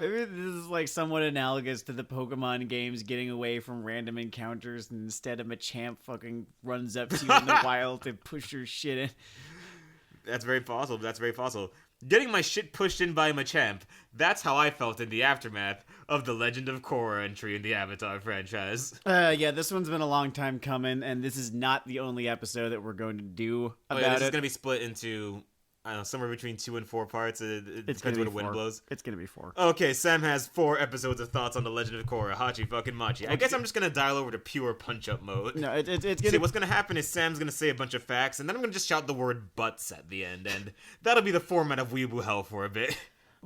Maybe this is like somewhat analogous to the Pokemon games getting away from random encounters, and instead a Machamp fucking runs up to you in the wild to push your shit in. That's very possible. That's very possible. Getting my shit pushed in by Machamp. That's how I felt in the aftermath of the Legend of Korra entry in the Avatar franchise. Yeah, this one's been a long time coming, and this is not the only episode that we're going to do about this it. is going to be split into, I don't know, somewhere between 2 and 4 parts. It depends where the wind blows. It's going to be 4. Okay, Sam has 4 episodes of thoughts on the Legend of Korra. Hachi fucking machi. I guess I'm just going to dial over to pure punch-up mode. No, it's going to... See, what's going to happen is Sam's going to say a bunch of facts, and then I'm going to just shout the word butts at the end, and that'll be the format of Weeaboo Hell for a bit.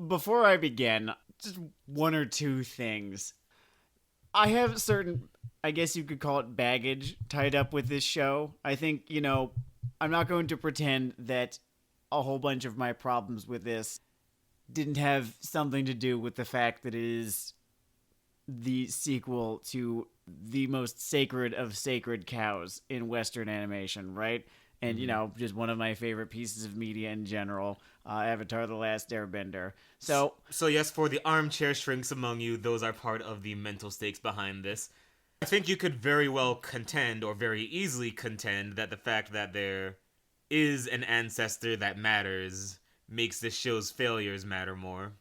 Before I begin, just 1 or 2 things. I have certain, I guess you could call it baggage, tied up with this show. I think, I'm not going to pretend that a whole bunch of my problems with this didn't have something to do with the fact that it is the sequel to the most sacred of sacred cows in Western animation, right? And, just one of my favorite pieces of media in general, Avatar: The Last Airbender. So yes, for the armchair shrinks among you, those are part of the mental stakes behind this. I think you could very well contend, or very easily contend, that the fact that there is an ancestor that matters makes this show's failures matter more.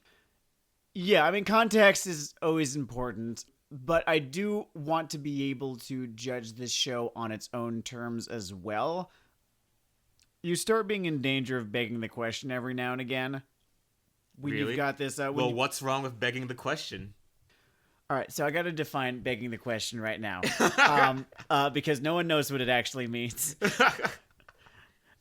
Yeah, I mean, context is always important, but I do want to be able to judge this show on its own terms as well. You start being in danger of begging the question every now and again. When really? You've got this... what's wrong with begging the question? All right, so I got to define begging the question right now. Because no one knows what it actually means.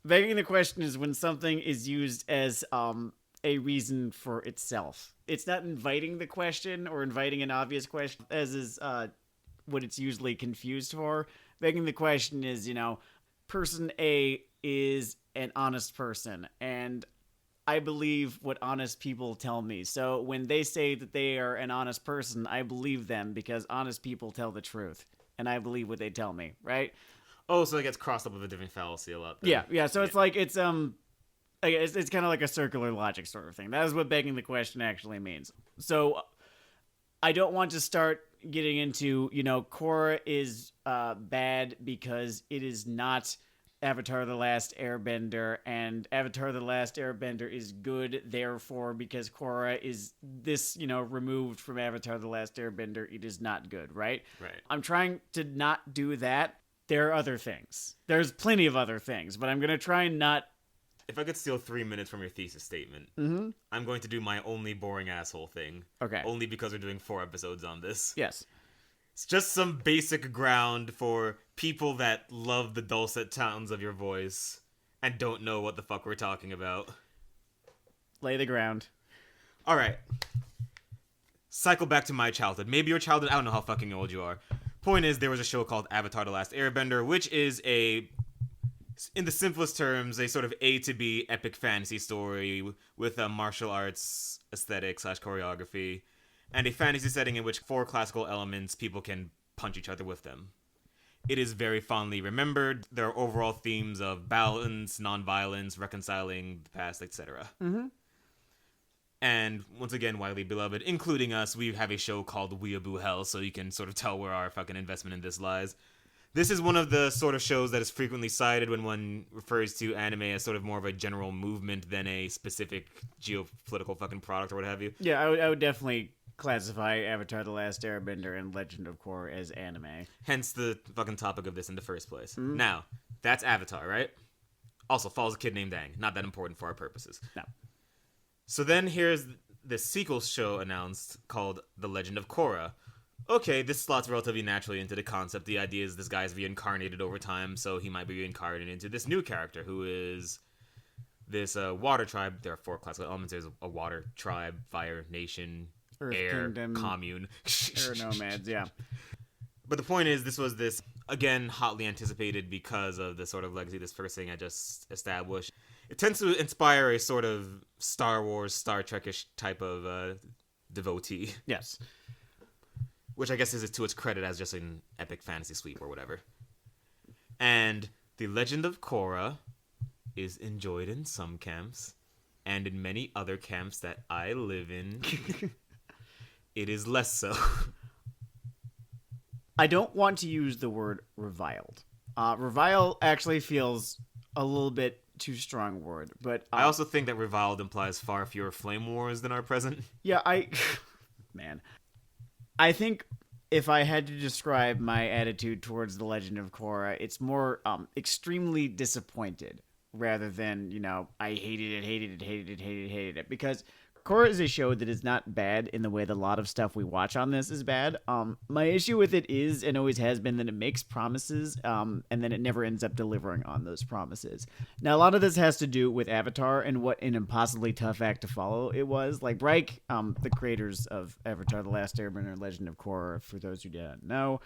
Begging the question is when something is used as a reason for itself. It's not inviting the question or inviting an obvious question, as is what it's usually confused for. Begging the question is, person A is an honest person, and I believe what honest people tell me. So when they say that they are an honest person, I believe them because honest people tell the truth, and I believe what they tell me, right? Oh, so it gets crossed up with a different fallacy a lot. Then. Yeah. So it's like it's kind of like a circular logic sort of thing. That is what begging the question actually means. So I don't want to start getting into Korra is bad because it is not Avatar: The Last Airbender, and Avatar: The Last Airbender is good, therefore, because Korra is this, removed from Avatar: The Last Airbender, it is not good, right? Right. I'm trying to not do that. There are other things. There's plenty of other things, but I'm going to try and not... If I could steal 3 minutes from your thesis statement, I'm going to do my only boring asshole thing. Okay. Only because we're doing 4 episodes on this. Yes. It's just some basic ground for people that love the dulcet tones of your voice and don't know what the fuck we're talking about. Lay the ground. All right. Cycle back to my childhood. Maybe your childhood, I don't know how fucking old you are. Point is, there was a show called Avatar: The Last Airbender, which is in the simplest terms, a sort of A to B epic fantasy story with a martial arts aesthetic / choreography, and a fantasy setting in which 4 classical elements, people can punch each other with them. It is very fondly remembered. There are overall themes of balance, nonviolence, reconciling the past, etc. Mm-hmm. And once again, widely beloved, including us, we have a show called Weeaboo Hell, so you can sort of tell where our fucking investment in this lies. This is one of the sort of shows that is frequently cited when one refers to anime as sort of more of a general movement than a specific geopolitical fucking product or what have you. Yeah, I would definitely classify Avatar: The Last Airbender and Legend of Korra as anime. Hence the fucking topic of this in the first place. Mm-hmm. Now, that's Avatar, right? Also, follows a kid named Aang. Not that important for our purposes. No. So then here's the sequel show announced called The Legend of Korra. Okay, this slots relatively naturally into the concept. The idea is this guy's reincarnated over time, so he might be reincarnated into this new character who is this water tribe. There are 4 classical elements. There's a water tribe, fire, nation, Earth air, Kingdom, commune. Air nomads, yeah. But the point is, this was this, again, hotly anticipated because of the sort of legacy this first thing I just established. It tends to inspire a sort of Star Wars, Star Trek-ish type of devotee. Yes. Which I guess is to its credit as just an epic fantasy sweep or whatever. And The Legend of Korra is enjoyed in some camps, and in many other camps that I live in, it is less so. I don't want to use the word reviled. Revile actually feels a little bit too strong word, but I also think that reviled implies far fewer flame wars than are present. Yeah, man, I think if I had to describe my attitude towards The Legend of Korra, it's more extremely disappointed rather than, I hated it. Because Korra is a show that is not bad in the way that a lot of stuff we watch on this is bad. My issue with it is, and always has been, that it makes promises, and then it never ends up delivering on those promises. Now, a lot of this has to do with Avatar and what an impossibly tough act to follow it was. Like, Reich, the creators of Avatar: The Last Airbender and Legend of Korra, for those who didn't know,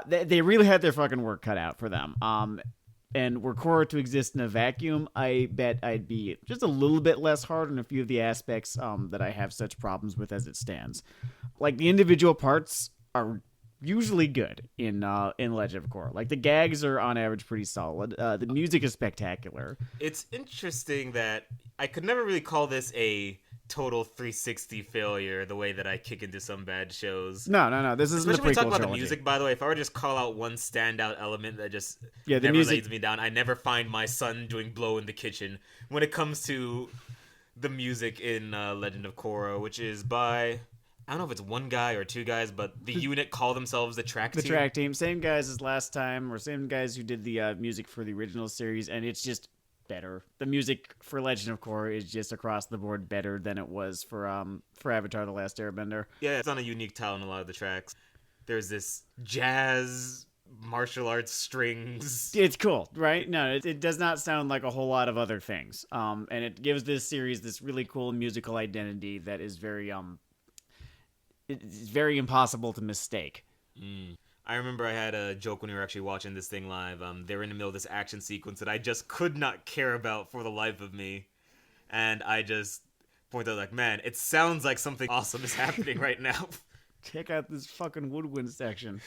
they really had their fucking work cut out for them. And were Korra to exist in a vacuum, I bet I'd be just a little bit less hard on a few of the aspects that I have such problems with as it stands. Like, the individual parts are usually good in Legend of Korra. Like, the gags are on average pretty solid. The music is spectacular. It's interesting that I could never really call this a total 360 failure the way that I kick into some bad shows. No. This isn't the prequel Especially when we talk about trilogy. the music, by the way. If I were to just call out one standout element that just the never music lays me down, I never find my son doing blow in the kitchen when it comes to the music in Legend of Korra, which is by, I don't know if it's one guy or two guys, but the unit call themselves the track team. The track team. Same guys as last time, or same guys who did the music for the original series, and it's just better. The music for Legend of Korra is just across the board better than it was for Avatar: The Last Airbender. Yeah, it's on a unique tile in a lot of the tracks. There's this jazz, martial arts strings. It's cool, right? No, it does not sound like a whole lot of other things. And it gives this series this really cool musical identity that is very it's very impossible to mistake. I remember I had a joke when we were actually watching this thing live. They were in the middle of this action sequence that I just could not care about for the life of me. And I just pointed out, like, man, it sounds like something awesome is happening right now. Check out this fucking woodwind section.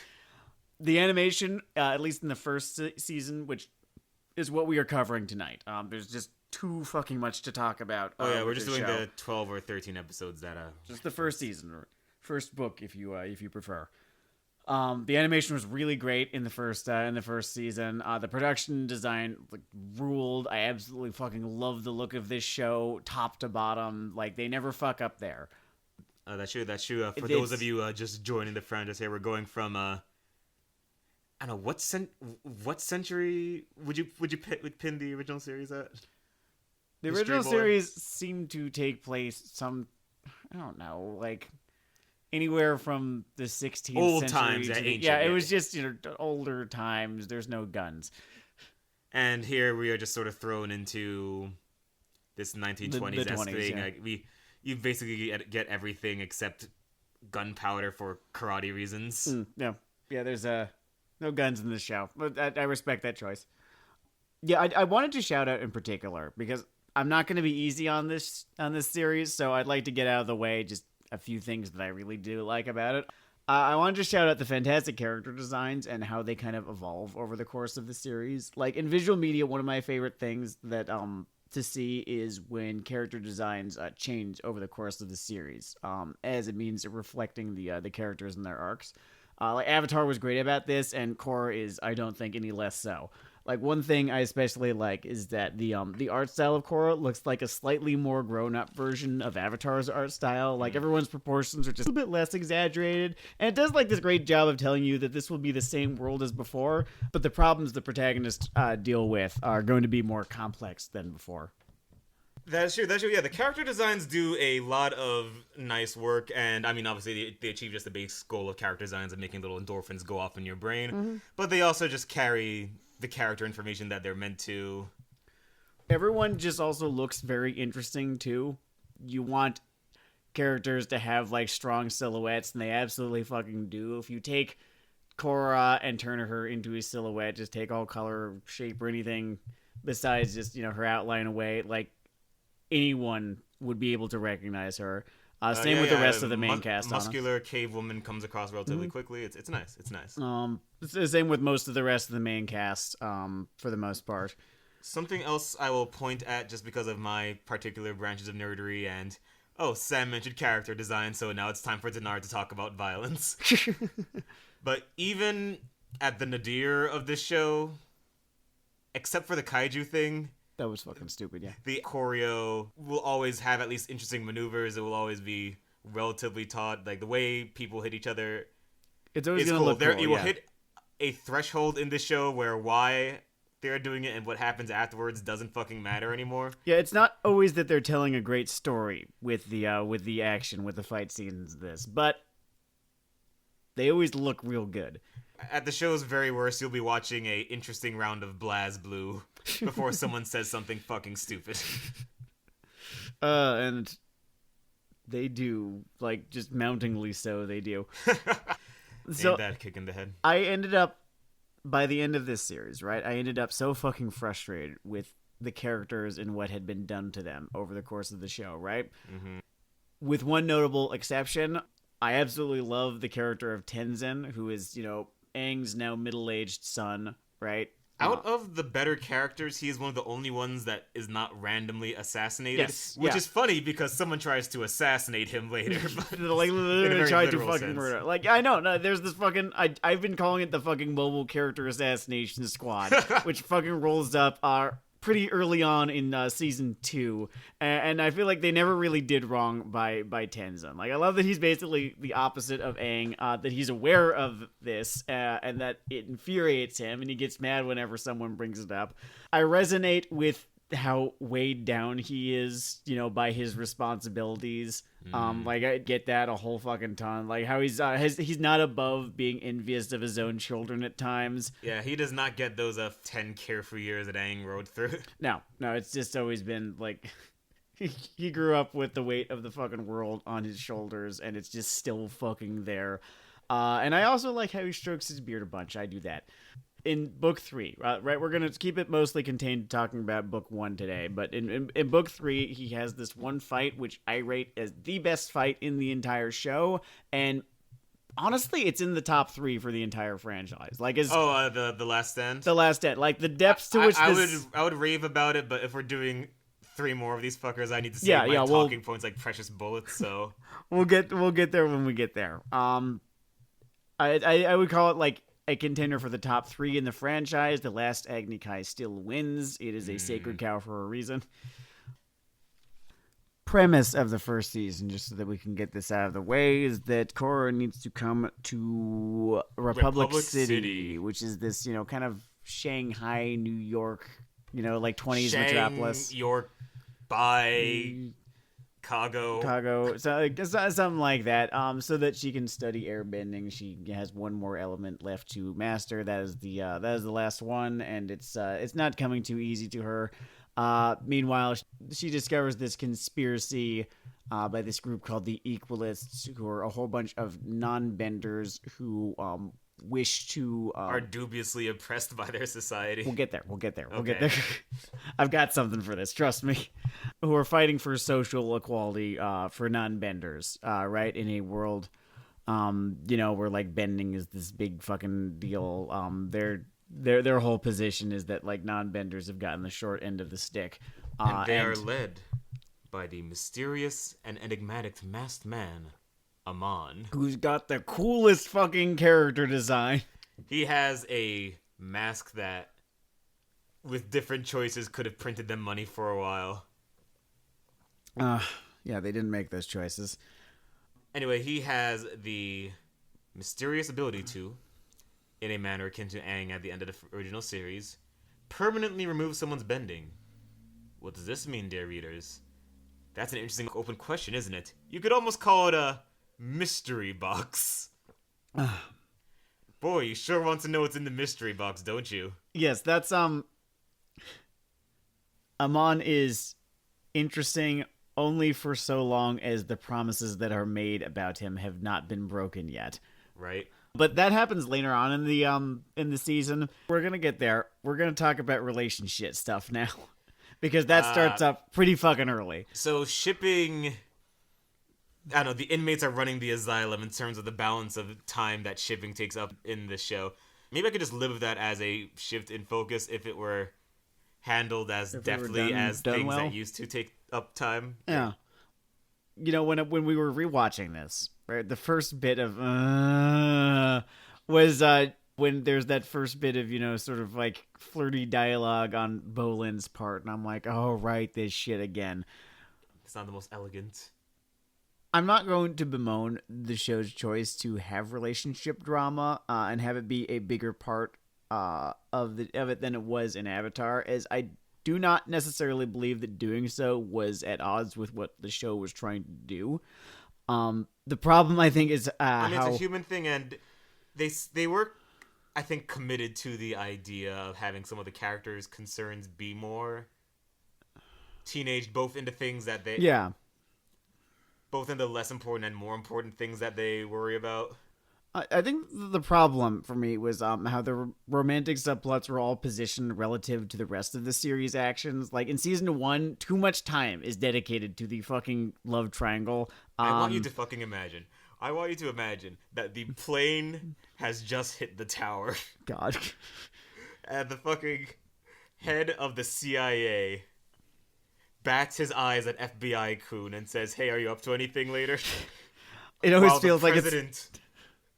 The animation, at least in the first season, which is what we are covering tonight. There's just too fucking much to talk about. Oh yeah, we're just doing the 12 or 13 episodes that just the first season, or first book, if you prefer. The animation was really great in the first season. The production design ruled. I absolutely fucking love the look of this show, top to bottom. Like, they never fuck up there. That's true. For those of you just joining the franchise here, we're going from I don't know what century would you pin the original series at? The original series seemed to take place I don't know, like anywhere from the 16th old century times, ancient. Yeah, it was just older times. There's no guns, and here we are just sort of thrown into this 1920s the 20s, thing. yeah. Like you basically get everything except gunpowder for karate reasons. Yeah. There's no guns in this show, but I respect that choice. Yeah, I wanted to shout out in particular because I'm not going to be easy on this series, so I'd like to get out of the way just a few things that I really do like about it. I wanted to shout out the fantastic character designs and how they kind of evolve over the course of the series. Like, in visual media, one of my favorite things that to see is when character designs change over the course of the series, as it means reflecting the characters and their arcs. Like, Avatar was great about this, and Korra is, I don't think, any less so. Like, one thing I especially like is that the art style of Korra looks like a slightly more grown-up version of Avatar's art style. Like, everyone's proportions are just a little bit less exaggerated, and it does, like, this great job of telling you that this will be the same world as before, but the problems the protagonists deal with are going to be more complex than before. That's true. Yeah, the character designs do a lot of nice work, and I mean, obviously, they achieve just the base goal of character designs of making little endorphins go off in your brain, but they also just carry the character information that they're meant to. Everyone just also looks very interesting, too. You want characters to have, like, strong silhouettes, and they absolutely fucking do. If you take Korra and turn her into a silhouette, just take all color, shape, or anything besides just, her outline away, like, anyone would be able to recognize her. Same with the rest of the main cast. Muscular cave woman comes across relatively quickly. It's nice. It's nice. It's the same with most of the rest of the main cast, for the most part. Something else I will point at, just because of my particular branches of nerdery and oh, Sam mentioned character design, so now it's time for Dennard to talk about violence. But even at the nadir of this show, except for the kaiju thing, that was fucking stupid, yeah. the choreo will always have at least interesting maneuvers. It will always be relatively taut. Like, the way people hit each other, it's always it's gonna cool. look cool. You will hit a threshold in this show where why they're doing it and what happens afterwards doesn't fucking matter anymore. Yeah, it's not always that they're telling a great story with the action, with the fight scenes of this, but they always look real good. At the show's very worst, you'll be watching a interesting round of BlazBlue before someone says something fucking stupid. And they do, like, just mountingly so, they do. So, that kick in the head. I ended up, by the end of this series, right, I ended up so fucking frustrated with the characters and what had been done to them over the course of the show, right? Mm-hmm. With one notable exception, I absolutely love the character of Tenzin, who is, Aang's now middle-aged son, right? Out of the better characters, he is one of the only ones that is not randomly assassinated. Yes, which is funny because someone tries to assassinate him later. But like, literally tried to fucking sense. murder. Like, I know, no, there's this fucking... I've been calling it the fucking mobile character assassination squad, which fucking rolls up pretty early on in season 2, and I feel like they never really did wrong by Tenzin. Like, I love that he's basically the opposite of Aang, that he's aware of this, and that it infuriates him, and he gets mad whenever someone brings it up. I resonate with how weighed down he is, by his responsibilities. Like, I get that a whole fucking ton. Like, how he's not above being envious of his own children at times. Yeah, he does not get those 10 carefree years that Aang rode through. No, it's just always been, like, he grew up with the weight of the fucking world on his shoulders, and it's just still fucking there. And I also like how he strokes his beard a bunch. I do that. In book 3, right? We're going to keep it mostly contained to talking about book 1 today, but in book 3, he has this one fight, which I rate as the best fight in the entire show, and honestly, it's in the top 3 for the entire franchise. Like, the Last Stand? The Last Stand. Like, the depths to which I would rave about it, but if we're doing 3 more of these fuckers, I need to save my talking points like precious bullets, so... we'll get there when we get there. I would call it, like, a contender for the top 3 in the franchise. The Last Agni Kai still wins. It is a sacred cow for a reason. Premise of the first season, just so that we can get this out of the way, is that Korra needs to come to Republic City, which is this, kind of Shanghai, New York, like 20s metropolis. York, by Chicago, so, something like that. So that she can study airbending. She has one more element left to master. That is the last one, and it's not coming too easy to her. Meanwhile, she discovers this conspiracy by this group called the Equalists, who are a whole bunch of non-benders who wish to... are dubiously oppressed by their society. We'll get there. I've got something for this, trust me. Who are fighting for social equality for non-benders, right? In a world, where, like, bending is this big fucking deal. Their whole position is that, like, non-benders have gotten the short end of the stick. And they are led by the mysterious and enigmatic masked man, Amon. Who's got the coolest fucking character design. He has a mask that, with different choices, could have printed them money for a while. Yeah, they didn't make those choices. Anyway, he has the mysterious ability to, in a manner akin to Aang at the end of the original series, permanently remove someone's bending. What does this mean, dear readers? That's an interesting open question, isn't it? You could almost call it a mystery box. Boy, you sure want to know what's in the mystery box, don't you? Yes, that's Amon is interesting only for so long as the promises that are made about him have not been broken yet. Right. But that happens later on in the season. We're gonna get there. We're gonna talk about relationship stuff now. Because that starts up pretty fucking early. So shipping... I don't know, the inmates are running the asylum in terms of the balance of time that shipping takes up in the show. Maybe I could just live with that as a shift in focus if it were handled as deftly as things that used to take up time. Yeah. when we were rewatching this, right, the first bit of was when there's that first bit of sort of like flirty dialogue on Bolin's part, and I'm like, oh right, this shit again. It's not the most elegant. I'm not going to bemoan the show's choice to have relationship drama and have it be a bigger part of it than it was in Avatar, as I do not necessarily believe that doing so was at odds with what the show was trying to do. The problem, I think, is it's a human thing, and they were, I think, committed to the idea of having some of the characters' concerns be more teenage, both into things that they both into less important and more important things that they worry about. I think the problem for me was how the romantic subplots were all positioned relative to the rest of the series' actions. Like in season 1, too much time is dedicated to the fucking love triangle. I want you to fucking imagine. I want you to imagine that the plane has just hit the tower. God. And the fucking head of the CIA bats his eyes at FBI Coon and says, "Hey, are you up to anything later?" It always feels like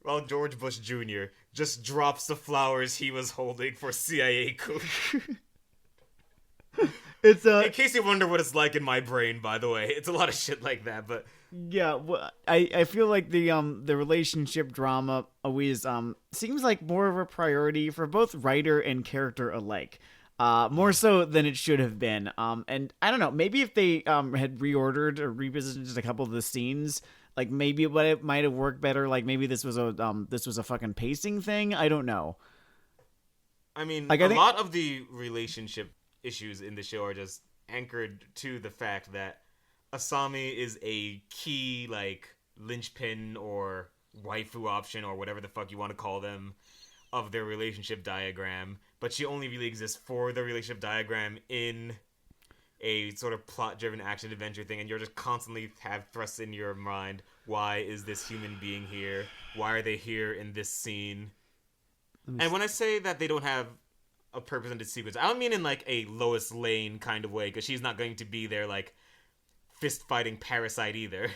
While George Bush Jr. just drops the flowers he was holding for CIA Coon. It's in case you wonder what it's like in my brain, by the way, it's a lot of shit like that. But yeah, well, I feel like the relationship drama always seems like more of a priority for both writer and character alike. More so than it should have been. And I don't know, maybe if they had reordered or revisited a couple of the scenes, like maybe it might have worked better. Like maybe this was a fucking pacing thing. I don't know. I mean, like, a lot of the relationship issues in the show are just anchored to the fact that Asami is a key, like, linchpin or waifu option or whatever the fuck you want to call them of their relationship diagram, but she only really exists for the relationship diagram in a sort of plot-driven action-adventure thing, and you're just constantly have thrusts in your mind, why is this human being here? Why are they here in this scene? And when I say that they don't have a purpose in this sequence, I don't mean in, like, a Lois Lane kind of way, because she's not going to be there, like, fist-fighting parasite either.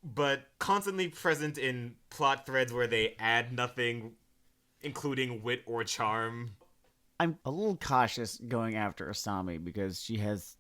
But constantly present in plot threads where they add nothing, including wit or charm. I'm a little cautious going after Asami because she has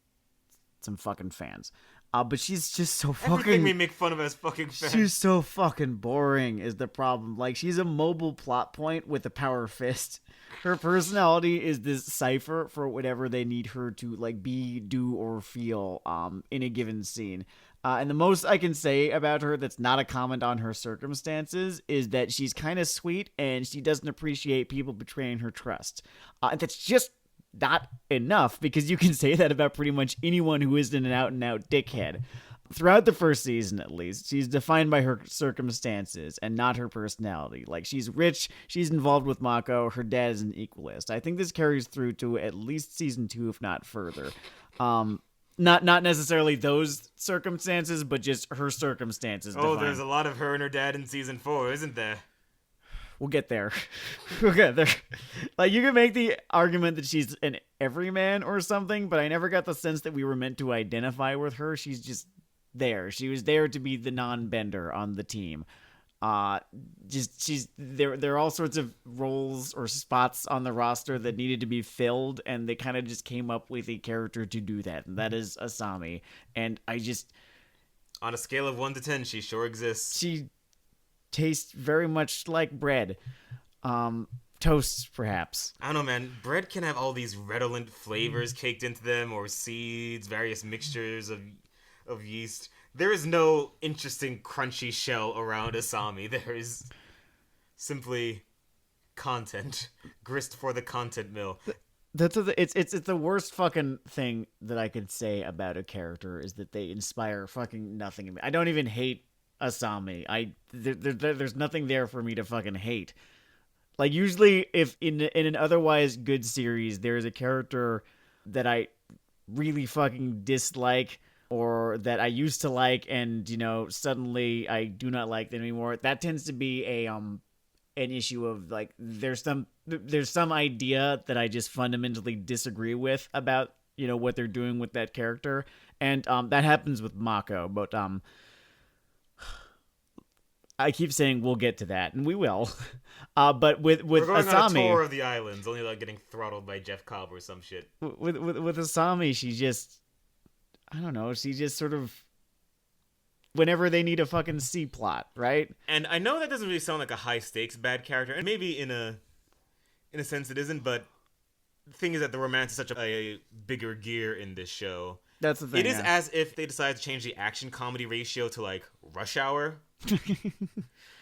some fucking fans. But she's just so fucking... Everything we make fun of as fucking fans. She's so fucking boring is the problem. Like, she's a mobile plot point with a power fist. Her personality is this cipher for whatever they need her to, like, be, do, or feel in a given scene. And the most I can say about her that's not a comment on her circumstances is that she's kind of sweet and she doesn't appreciate people betraying her trust. And that's just not enough, because you can say that about pretty much anyone who isn't an out-and-out dickhead. Throughout the first season, at least, she's defined by her circumstances and not her personality. Like, she's rich, she's involved with Mako, her dad is an equalist. I think this carries through to at least season 2, if not further. Not necessarily those circumstances, but just her circumstances. Oh, defined. There's a lot of her and her dad in season 4, isn't there? We'll get there. We'll get there. Like, you can make the argument that she's an everyman or something, but I never got the sense that we were meant to identify with her. She's just there. She was there to be the non-bender on the team. She's there. There are all sorts of roles or spots on the roster that needed to be filled, and they kind of just came up with a character to do that, and that is Asami. And I just, on a scale of 1 to 10, she sure exists. She tastes very much like bread, toast perhaps. I don't know, man. Bread can have all these redolent flavors caked into them, or seeds, various mixtures of yeast. There is no interesting crunchy shell around Asami. There is simply content. Grist for the content mill. It's the worst fucking thing that I could say about a character is that they inspire fucking nothing in me. I don't even hate Asami. There's nothing there for me to fucking hate. Like, usually if in an otherwise good series there's a character that I really fucking dislike, or that I used to like, and suddenly I do not like them anymore, that tends to be an issue of, like, there's some idea that I just fundamentally disagree with about what they're doing with that character, And that happens with Mako, but I keep saying we'll get to that, and we will. But with We're going Asami, on a tour of the islands, only like getting throttled by Jeff Cobb or some shit. with Asami, she just, I don't know, she just sort of, whenever they need a fucking C plot, right? And I know that doesn't really sound like a high stakes bad character, and maybe in a sense it isn't, but the thing is that the romance is such a bigger gear in this show. That's the thing. It is as if they decided to change the action comedy ratio to like Rush Hour.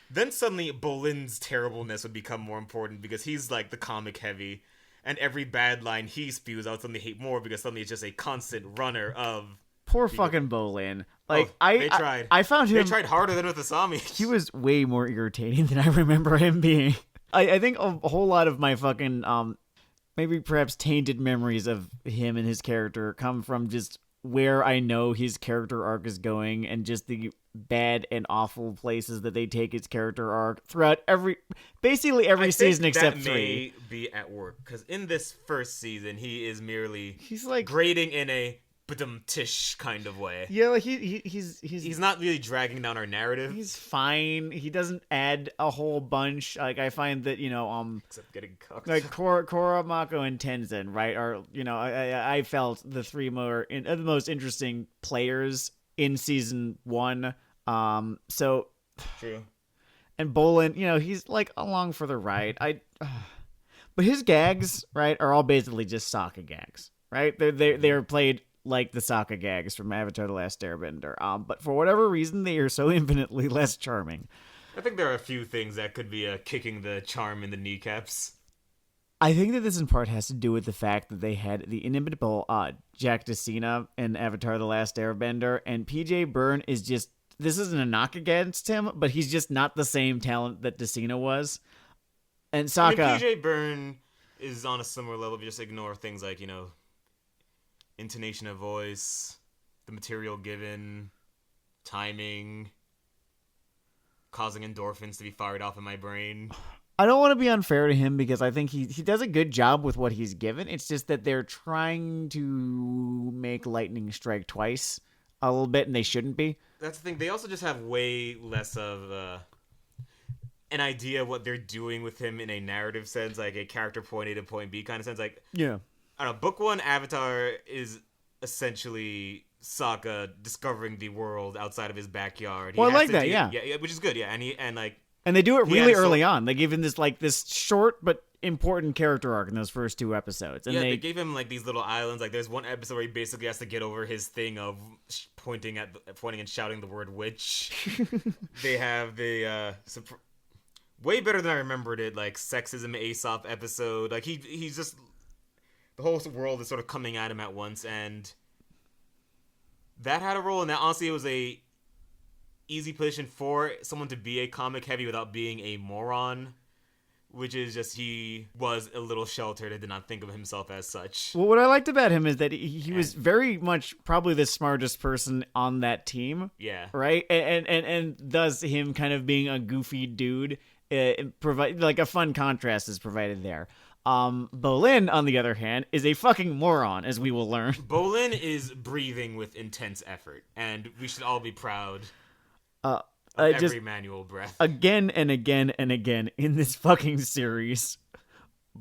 Then suddenly Bolin's terribleness would become more important because he's like the comic heavy, and every bad line he spews I would suddenly hate more because suddenly it's just a constant runner of poor fucking Bolin. Like they tried. I found him. They tried harder than with Asami. He was way more irritating than I remember him being. I think a whole lot of my fucking maybe perhaps tainted memories of him and his character come from just where I know his character arc is going and just the bad and awful places that they take his character arc throughout basically every season except 3. That may be at work because in this first season he is merely he's like grading in a tish kind of way. Yeah, like he's not really dragging down our narrative. He's fine. He doesn't add a whole bunch. Like I find that except getting cucked. Like Korra, Mako, and Tenzin, right? Are I felt the three the most interesting players in season 1. So true. And Bolin, he's like along for the ride. But his gags, right, are all basically just Sokka gags, right? They're played like the Sokka gags from Avatar: The Last Airbender. But for whatever reason, they are so infinitely less charming. I think there are a few things that could be kicking the charm in the kneecaps. I think that this in part has to do with the fact that they had the inimitable Jack Decina in Avatar: The Last Airbender, and PJ Byrne is just, this isn't a knock against him, but he's just not the same talent that Decina was. And Sokka... PJ Byrne is on a similar level if you just ignore things like, intonation of voice, the material given, timing, causing endorphins to be fired off in my brain. I don't want to be unfair to him because I think he does a good job with what he's given. It's just that they're trying to make lightning strike twice a little bit, and they shouldn't be. That's the thing. They also just have way less of an idea of what they're doing with him in a narrative sense, like a character point A to point B kind of sense. Like, yeah. I don't know, book 1, Avatar is essentially Sokka discovering the world outside of his backyard. Well, I like that, yeah, which is good, yeah, and they do it really early on. They give him this short but important character arc in those first 2 episodes, and they gave him like these little islands. Like, there's one episode where he basically has to get over his thing of pointing and shouting the word witch. They have the way better than I remembered it, like sexism Aesop episode. Like he's just. The whole world is sort of coming at him at once, and that had a role in that. Honestly, it was a easy position for someone to be a comic heavy without being a moron, which is just he was a little sheltered and did not think of himself as such. Well, what I liked about him is that he was very much probably the smartest person on that team. Yeah. Right? And thus him kind of being a goofy dude, provide like a fun contrast is provided there. Bolin, on the other hand, is a fucking moron, as we will learn. Bolin is breathing with intense effort, and we should all be proud of every manual breath. Again and again and again in this fucking series,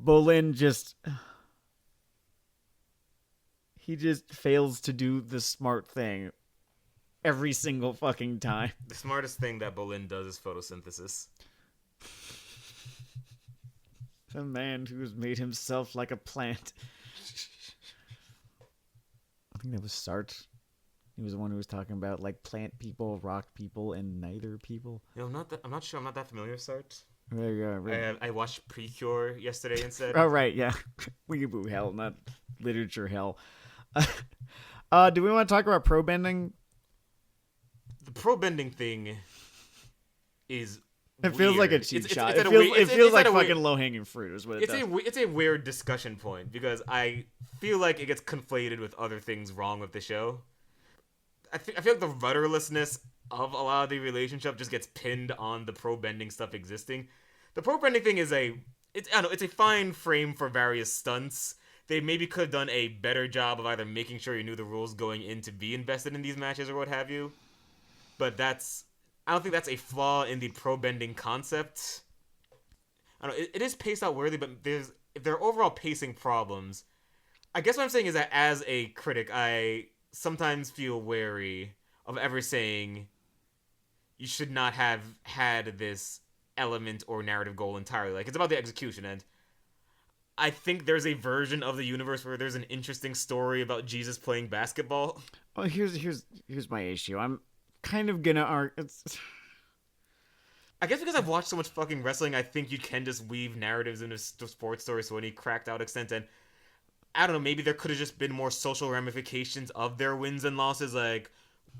Bolin he just fails to do the smart thing every single fucking time. The smartest thing that Bolin does is photosynthesis. The man who has made himself like a plant. I think that was Sartre. He was the one who was talking about like plant people, rock people, and neither people. I'm not sure. I'm not that familiar with Sartre. Right. I watched Precure yesterday instead. Oh right, yeah. Weeaboo Hell, not literature hell. Do we want to talk about pro bending? The pro bending thing is. It feels like a cheap shot. It feels like fucking low-hanging fruit is what it does. It's a weird discussion point because I feel like it gets conflated with other things wrong with the show. I feel like the rudderlessness of a lot of the relationship just gets pinned on the pro-bending stuff existing. The pro-bending thing is it's a fine frame for various stunts. they maybe could have done a better job of either making sure you knew the rules going in to be invested in these matches or what have you. But I don't think that's a flaw in the pro bending concept. I don't know, it is paced out worthy, but if there are overall pacing problems, I guess what I'm saying is that as a critic, I sometimes feel wary of ever saying you should not have had this element or narrative goal entirely. Like, it's about the execution, and I think there's a version of the universe where there's an interesting story about Jesus playing basketball. Well, here's my issue. I'm kind of gonna argue. I guess because I've watched so much fucking wrestling, I think you can just weave narratives into sports stories to any cracked out extent, and I don't know, maybe there could have just been more social ramifications of their wins and losses. Like,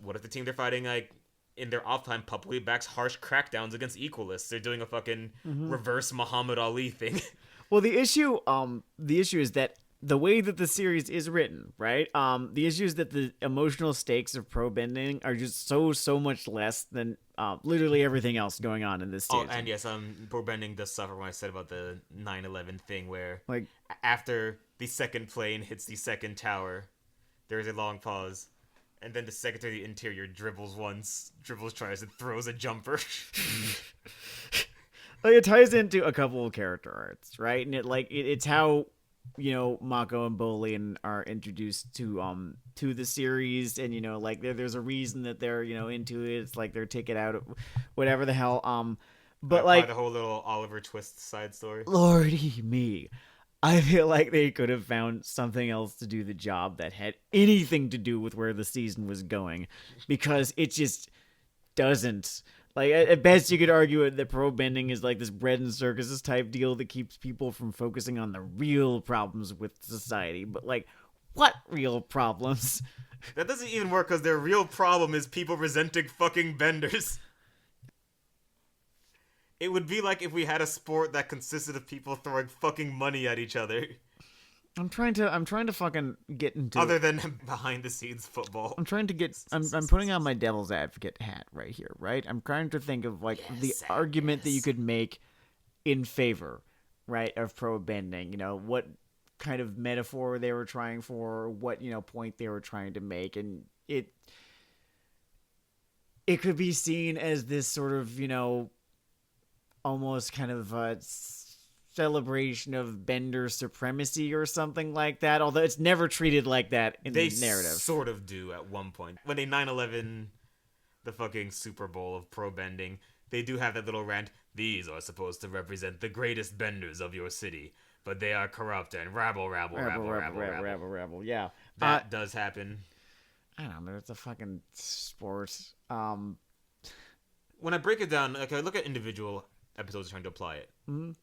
what if the team they're fighting, like, in their off time publicly backs harsh crackdowns against equalists? They're doing a fucking reverse Muhammad Ali thing. Well, the issue is that the way that the series is written, right? The issue is that the emotional stakes of pro bending are just so much less than literally everything else going on in this series. Oh, and yes, pro bending does suffer when I said about the 9/11 thing, where like after the second plane hits the second tower, there is a long pause, and then the Secretary of the Interior dribbles twice, and throws a jumper. Like, it ties into a couple of character arcs, right? And it's how, you know, Mako and Bolin are introduced to the series, and, you know, like there's a reason that they're, you know, into it. It's like their ticket out, whatever the hell. But like the whole little Oliver Twist side story. Lordy me, I feel like they could have found something else to do the job that had anything to do with where the season was going, because it just doesn't. Like, at best, you could argue that pro bending is like this bread and circuses type deal that keeps people from focusing on the real problems with society. But, like, what real problems? That doesn't even work, because their real problem is people resenting fucking benders. It would be like if we had a sport that consisted of people throwing fucking money at each other. I'm trying to fucking get into other than behind the scenes football. I'm putting on my devil's advocate hat right here, right? I'm trying to think of like the argument that you could make in favor, right, of pro bending. You know, what kind of metaphor they were trying for, what, you know, point they were trying to make, and it could be seen as this sort of, you know, almost kind of celebration of bender supremacy or something like that, although it's never treated like that in the narrative. They sort of do at one point. When they 9/11, the fucking Super Bowl of pro bending, they do have that little rant, these are supposed to represent the greatest benders of your city, but they are corrupt and rabble, yeah. That does happen. I don't know, it's a fucking sport. When I break it down, like, I look at individual episodes trying to apply it. Mm-hmm.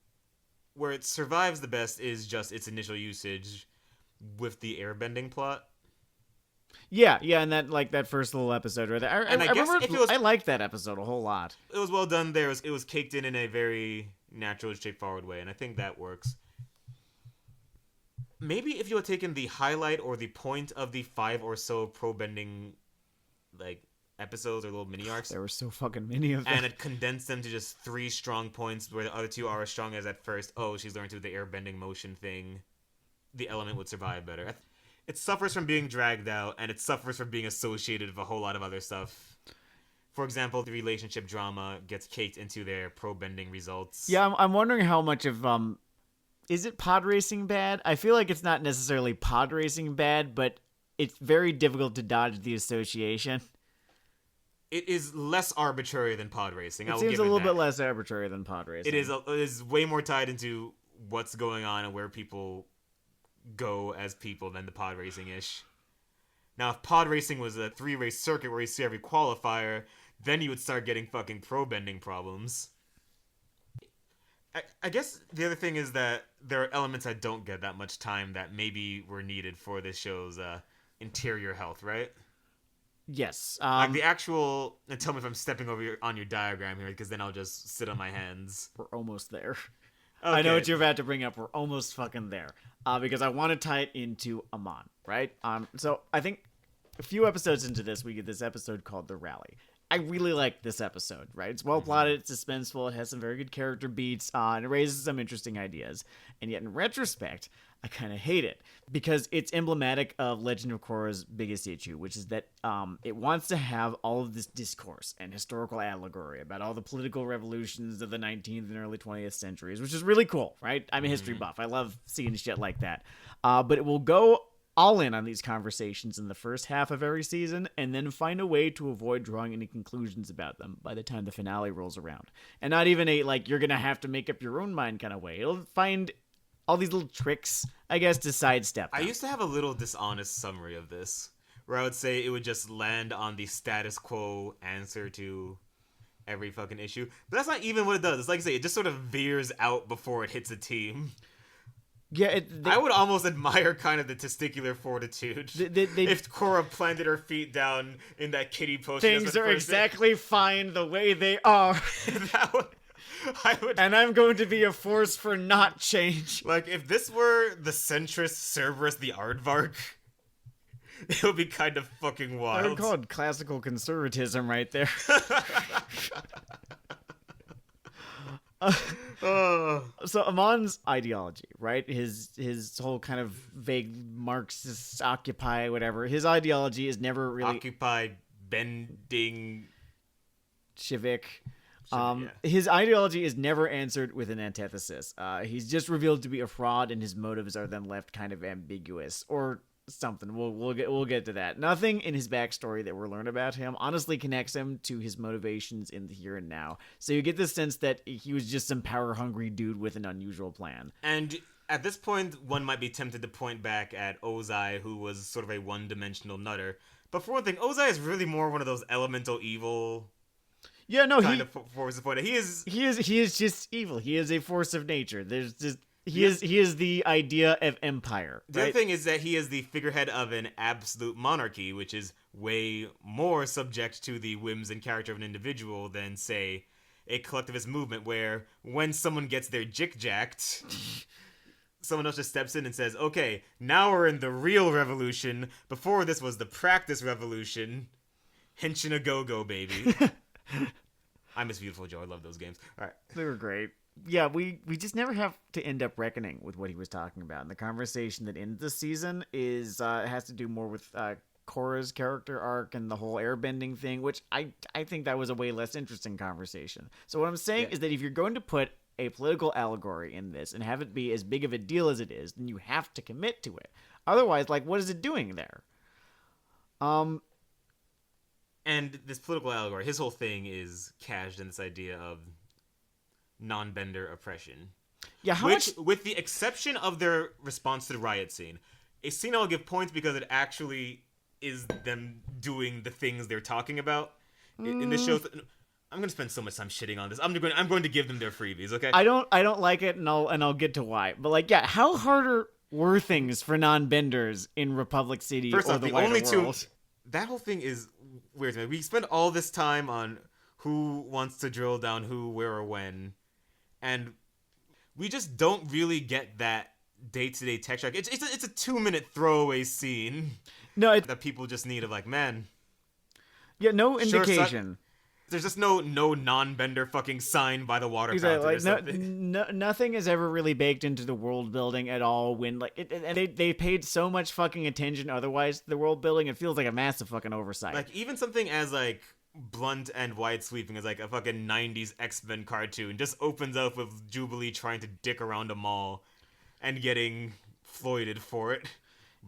Where it survives the best is just its initial usage with the airbending plot. Yeah, and that first little episode right there. I liked that episode a whole lot. It was well done there. It was caked in a very natural and straightforward way, and I think that works. Maybe if you had taken the highlight or the point of the 5 or so pro-bending, like, episodes or little mini arcs. There were so fucking many of them. And it condensed them to just 3 strong points where the other 2 are as strong as at first. Oh, she's learned to do the airbending motion thing. The element would survive better. It suffers from being dragged out, and it suffers from being associated with a whole lot of other stuff. For example, the relationship drama gets caked into their pro-bending results. Yeah, I'm wondering how much of is it pod racing bad? I feel like it's not necessarily pod racing bad, but it's very difficult to dodge the association. It is less arbitrary than pod racing. It seems a little bit less arbitrary than pod racing. It is way more tied into what's going on and where people go as people than the pod racing-ish. Now, if pod racing was a 3-race circuit where you see every qualifier, then you would start getting fucking pro-bending problems. I guess the other thing is that there are elements that don't get that much time that maybe were needed for this show's interior health, right? Yes. Like the actual... And tell me if I'm stepping over on your diagram here, because then I'll just sit on my hands. We're almost there. Okay. I know what you're about to bring up. We're almost fucking there. Because I want to tie it into Amon, right? So I think a few episodes into this, we get this episode called The Rally. I really like this episode, right? It's well plotted, it's suspenseful, it has some very good character beats, and it raises some interesting ideas. And yet, in retrospect, I kind of hate it because it's emblematic of Legend of Korra's biggest issue, which is that it wants to have all of this discourse and historical allegory about all the political revolutions of the 19th and early 20th centuries, which is really cool, right? I'm a history buff. I love seeing shit like that. But it will go all in on these conversations in the first half of every season and then find a way to avoid drawing any conclusions about them by the time the finale rolls around. And not even a, like, you're going to have to make up your own mind kind of way. It'll find all these little tricks, I guess, to sidestep them. I used to have a little dishonest summary of this, where I would say it would just land on the status quo answer to every fucking issue. But that's not even what it does. It's like I say, it just sort of veers out before it hits a team. Yeah, I would almost admire kind of the testicular fortitude. If Korra planted her feet down in that kitty pose. Things are exactly fine the way they are. And I'm going to be a force for not change. Like, if this were the centrist Cerberus the Aardvark, it would be kind of fucking wild. I would call it classical conservatism right there. So Amon's ideology, right? His whole kind of vague Marxist Occupy, whatever. His ideology is never really Occupy, bending, civic. Yeah. His ideology is never answered with an antithesis. He's just revealed to be a fraud, and his motives are then left kind of ambiguous or something. We'll get to that. Nothing in his backstory that we're learning about him honestly connects him to his motivations in the here and now. So you get the sense that he was just some power-hungry dude with an unusual plan. And at this point, one might be tempted to point back at Ozai, who was sort of a one-dimensional nutter. But for one thing, Ozai is really more one of those elemental evil. Yeah, no, kind of force of point. He is just evil. He is a force of nature. There's just he is the idea of empire. The other thing is that he is the figurehead of an absolute monarchy, which is way more subject to the whims and character of an individual than, say, a collectivist movement where when someone gets their jick jacked, someone else just steps in and says, okay, now we're in the real revolution. Before this was the practice revolution. Henshin a go-go, baby. I miss Beautiful Joe. I love those games. All right. They were great. Yeah, we just never have to end up reckoning with what he was talking about. And the conversation that ends the season has to do more with Korra's character arc and the whole airbending thing, which I think that was a way less interesting conversation. So what I'm saying is that if you're going to put a political allegory in this and have it be as big of a deal as it is, then you have to commit to it. Otherwise, like, what is it doing there? And this political allegory, his whole thing is cached in this idea of non-bender oppression. Yeah, with the exception of their response to the riot scene, a scene I'll give points because it actually is them doing the things they're talking about in this show. I'm gonna spend so much time shitting on this. I'm going to give them their freebies. Okay. I don't like it, and I'll get to why. But like, yeah, how harder were things for non-benders in Republic City First or off, the the wider only world? two. That whole thing is weird to me. We spend all this time on who wants to drill down who, where, or when, and we just don't really get that day-to-day texture. It's a 2-minute throwaway scene. No, that people just need of like, man. Yeah, no indication. There's just no non-bender fucking sign by the water fountain or something. Nothing is ever really baked into the world building at all. When and they paid so much fucking attention otherwise to the world building, it feels like a massive fucking oversight. Like even something as like blunt and wide sweeping as like a fucking 90s X-Men cartoon just opens up with Jubilee trying to dick around a mall and getting floyded for it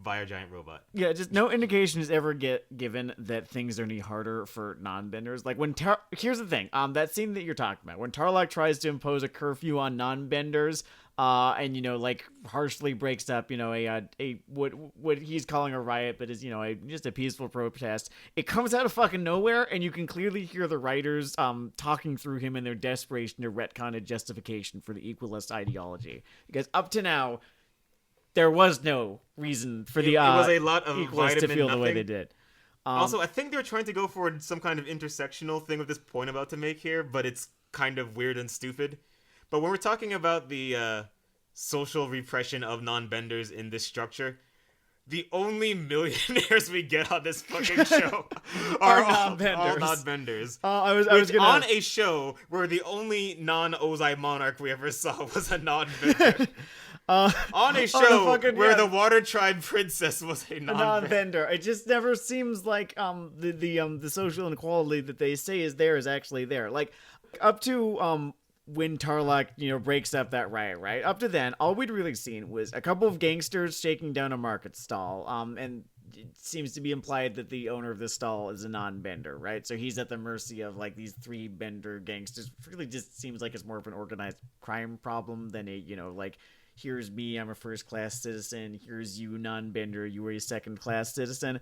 by a giant robot. Yeah, just no indication is ever given that things are any harder for non-benders. Like when here's the thing, that scene that you're talking about, when Tarlok tries to impose a curfew on non-benders, and like harshly breaks up, a what he's calling a riot, but is just a peaceful protest. It comes out of fucking nowhere, and you can clearly hear the writers talking through him in their desperation to retcon a justification for the equalist ideology. Because up to now, there was no reason for the it was a lot of equalists to feel the way they did. Also, I think they're trying to go for some kind of intersectional thing with this point I'm about to make here, but it's kind of weird and stupid. But when we're talking about the social repression of non-benders in this structure, the only millionaires we get on this fucking show Are are all non-benders. non-benders. I was gonna On a show where the only non-Ozai monarch we ever saw was a non-bender. On a show where the Water Tribe princess was a non-bender. It just never seems like the social inequality that they say is there is actually there. Like up to when Tarlok breaks up that riot, right? Up to then, all we'd really seen was a couple of gangsters shaking down a market stall. And it seems to be implied that the owner of the stall is a non-bender, right? So he's at the mercy of like these 3 bender gangsters. It really just seems like it's more of an organized crime problem than a like, here's me, I'm a first-class citizen. Here's you, non-bender, you are a second-class citizen.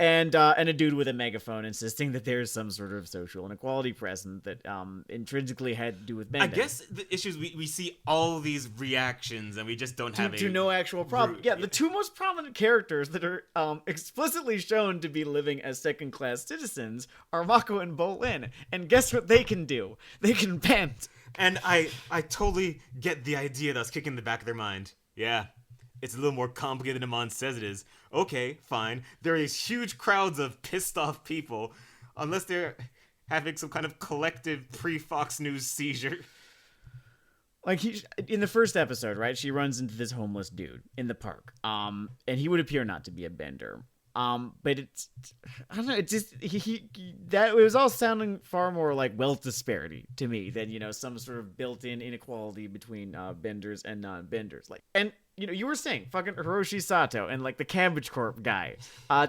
And a dude with a megaphone insisting that there's some sort of social inequality present that intrinsically had to do with bending. I guess the issue is we see all these reactions and we just don't have to no actual problem. Yeah, the 2 most prominent characters that are explicitly shown to be living as second-class citizens are Mako and Bolin. And guess what they can do? They can bend. And I totally get the idea that's kicking in the back of their mind. Yeah, it's a little more complicated than Amon says it is. Okay, fine. There are these huge crowds of pissed off people, unless they're having some kind of collective pre-Fox News seizure. Like in the first episode, right? She runs into this homeless dude in the park. And he would appear not to be a bender. But it's, I don't know, it just, it was all sounding far more like wealth disparity to me than, some sort of built-in inequality between, benders and non-benders. Like, and, you were saying, fucking Hiroshi Sato and, like, the Cabbage Corp guy,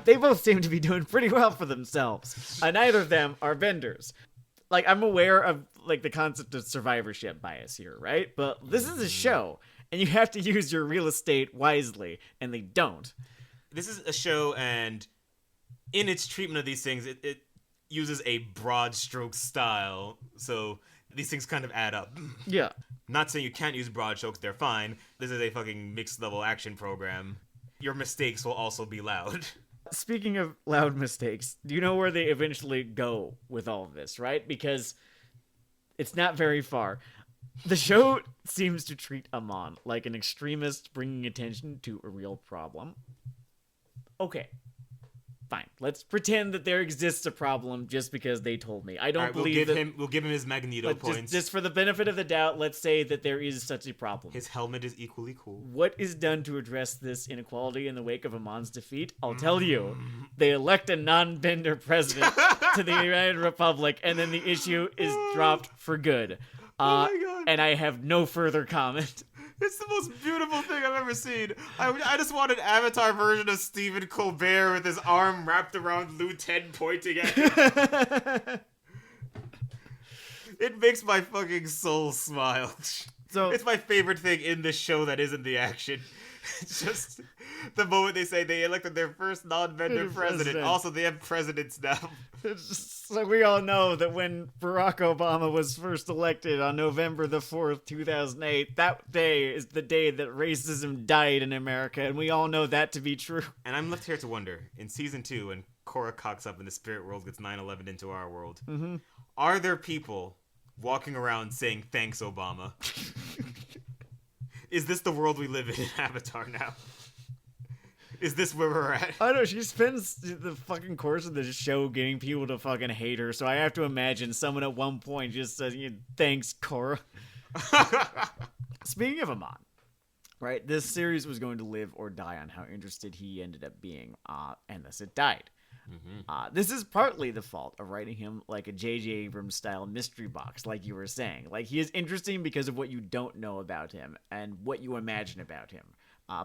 they both seem to be doing pretty well for themselves. Neither of them are benders. Like, I'm aware of, like, the concept of survivorship bias here, right? But this is a show, and you have to use your real estate wisely, and they don't. This is a show, and in its treatment of these things, it uses a broad stroke style, so these things kind of add up. Yeah. Not saying you can't use broad strokes, they're fine. This is a fucking mixed level action program. Your mistakes will also be loud. Speaking of loud mistakes, do you know where they eventually go with all of this, right? Because it's not very far. The show seems to treat Amon like an extremist bringing attention to a real problem. Okay, fine. Let's pretend that there exists a problem just because they told me. I don't believe that. We'll give him his Magneto points. Just for the benefit of the doubt, let's say that there is such a problem. His helmet is equally cool. What is done to address this inequality in the wake of Amon's defeat? I'll tell you. They elect a non-bender president to the United Republic, and then the issue is dropped for good. Oh my God. And I have no further comment. It's the most beautiful thing I've ever seen. I just want an Avatar version of Stephen Colbert with his arm wrapped around Lou Ted pointing at him. It makes my fucking soul smile. So it's my favorite thing in this show that isn't the action. It's just the moment they say they elected their first non-bender president. Also, they have presidents now. So we all know that when Barack Obama was first elected on November the 4th, 2008, that day is the day that racism died in America, and we all know that to be true. And I'm left here to wonder, in Season 2, when Korra cocks up and the spirit world gets 9/11 into our world, are there people walking around saying, "Thanks, Obama"? Is this the world we live in Avatar now? Is this where we're at? I don't know, she spends the fucking course of the show getting people to fucking hate her, so I have to imagine someone at one point just says, "Thanks, Korra." Speaking of Amon, right, this series was going to live or die on how interested he ended up being, and thus it died. This is partly the fault of writing him like a J.J. Abrams style mystery box, like you were saying. Like, he is interesting because of what you don't know about him and what you imagine about him,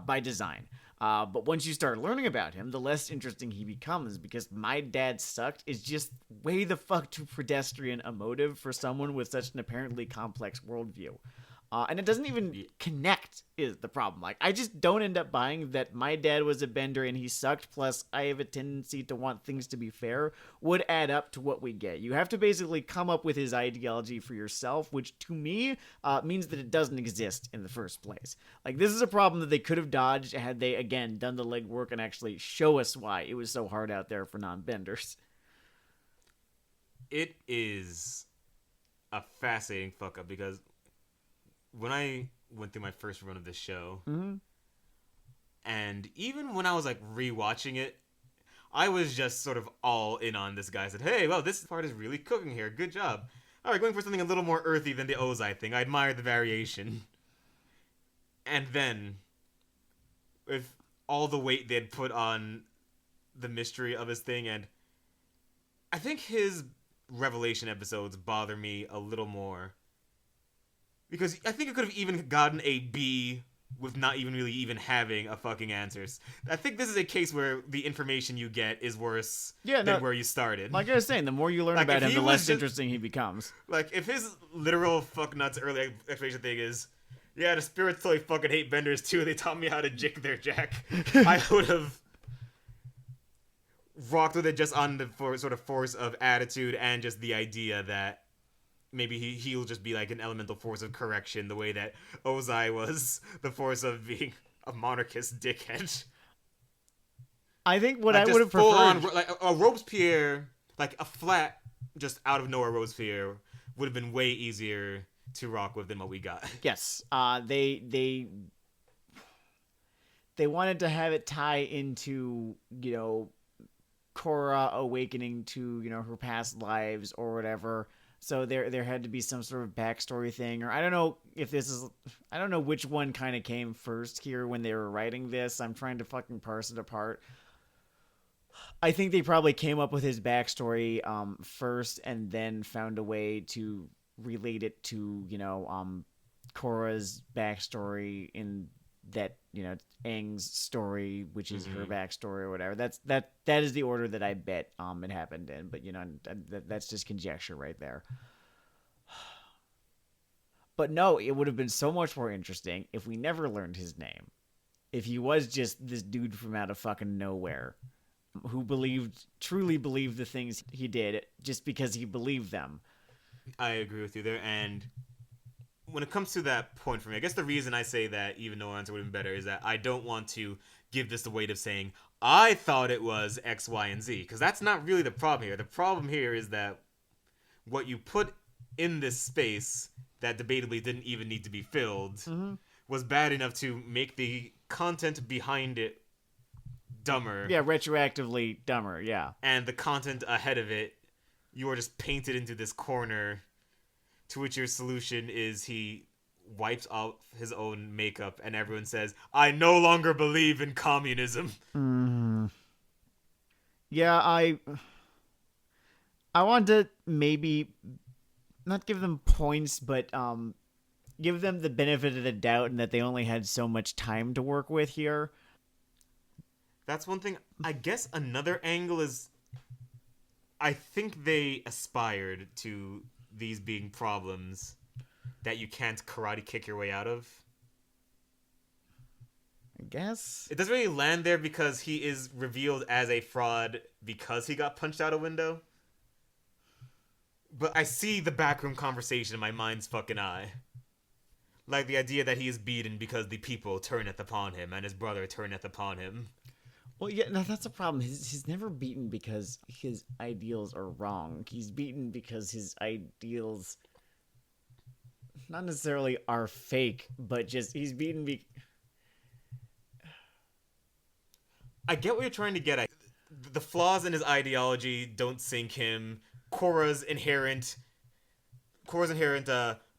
by design. But once you start learning about him, the less interesting he becomes, because "My Dad Sucked" is just way the fuck too pedestrian a motive for someone with such an apparently complex worldview. And it doesn't even connect, is the problem. Like, I just don't end up buying that my dad was a bender and he sucked, plus I have a tendency to want things to be fair, would add up to what we get. You have to basically come up with his ideology for yourself, which to me means that it doesn't exist in the first place. Like, this is a problem that they could have dodged had they, again, done the legwork and actually show us why it was so hard out there for non-benders. It is a fascinating fuck up, because when I went through my first run of this show, And even when I was like rewatching it, I was just sort of all in on this guy. I said, hey, well, this part is really cooking here. Good job. All right, going for something a little more earthy than the Ozai thing. I admire the variation. And then, with all the weight they'd put on the mystery of his thing, and I think his Revelation episodes bother me a little more. Because I think it could have even gotten a B with not even really even having a fucking answers. I think this is a case where the information you get is worse than where you started. Like I was saying, the more you learn about him, the less interesting he becomes. Like, if his literal fucknuts early explanation thing is, yeah, the spirits totally fucking hate benders too, they taught me how to jick their jack, I would have rocked with it just on the sort of force of attitude and just the idea that maybe he'll just be like an elemental force of correction, the way that Ozai was the force of being a monarchist dickhead. I think what I would have preferred... like a Robespierre, like a flat, just out of nowhere Robespierre, would have been way easier to rock with than what we got. Yes. They wanted to have it tie into, Korra awakening to, her past lives or whatever. So there had to be some sort of backstory thing, or I don't know which one kind of came first here when they were writing this. I'm trying to fucking parse it apart. I think they probably came up with his backstory first, and then found a way to relate it to Korra's backstory in that Aang's story, which is her backstory or whatever. That is the order that I bet it happened in, but that's just conjecture right there. But no, it would have been so much more interesting if we never learned his name. If he was just this dude from out of fucking nowhere who truly believed the things he did just because he believed them. I agree with you there, and when it comes to that point for me, I guess the reason I say that even no answer would have been better is that I don't want to give this the weight of saying, I thought it was X, Y, and Z, because that's not really the problem here. The problem here is that what you put in this space that debatably didn't even need to be filled was bad enough to make the content behind it dumber. Yeah, retroactively dumber, yeah. And the content ahead of it, you are just painted into this corner, to which your solution is he wipes off his own makeup and everyone says, I no longer believe in communism. Yeah, I want to maybe not give them points, but give them the benefit of the doubt and that they only had so much time to work with here. That's one thing. I guess another angle is I think they aspired to these being problems that you can't karate kick your way out of. I guess. It doesn't really land there because he is revealed as a fraud because he got punched out a window. But I see the backroom conversation in my mind's fucking eye. Like the idea that he is beaten because the people turneth upon him and his brother turneth upon him. Well, yeah, no, that's a problem. He's never beaten because his ideals are wrong. He's beaten because his ideals not necessarily are fake, but just he's beaten I get what you're trying to get at. The flaws in his ideology don't sink him. Korra's inherent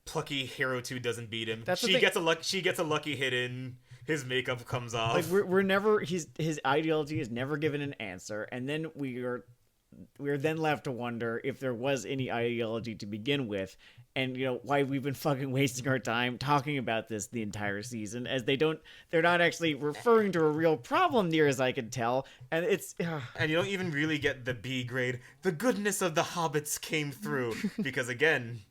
plucky hero 2 doesn't beat him. She gets a lucky hit in. His makeup comes off. Like we're never his ideology is never given an answer, and then we're then left to wonder if there was any ideology to begin with, and why we've been fucking wasting our time talking about this the entire season, as they're not actually referring to a real problem near as I can tell, and it's and you don't even really get the B grade. The goodness of the hobbits came through because again,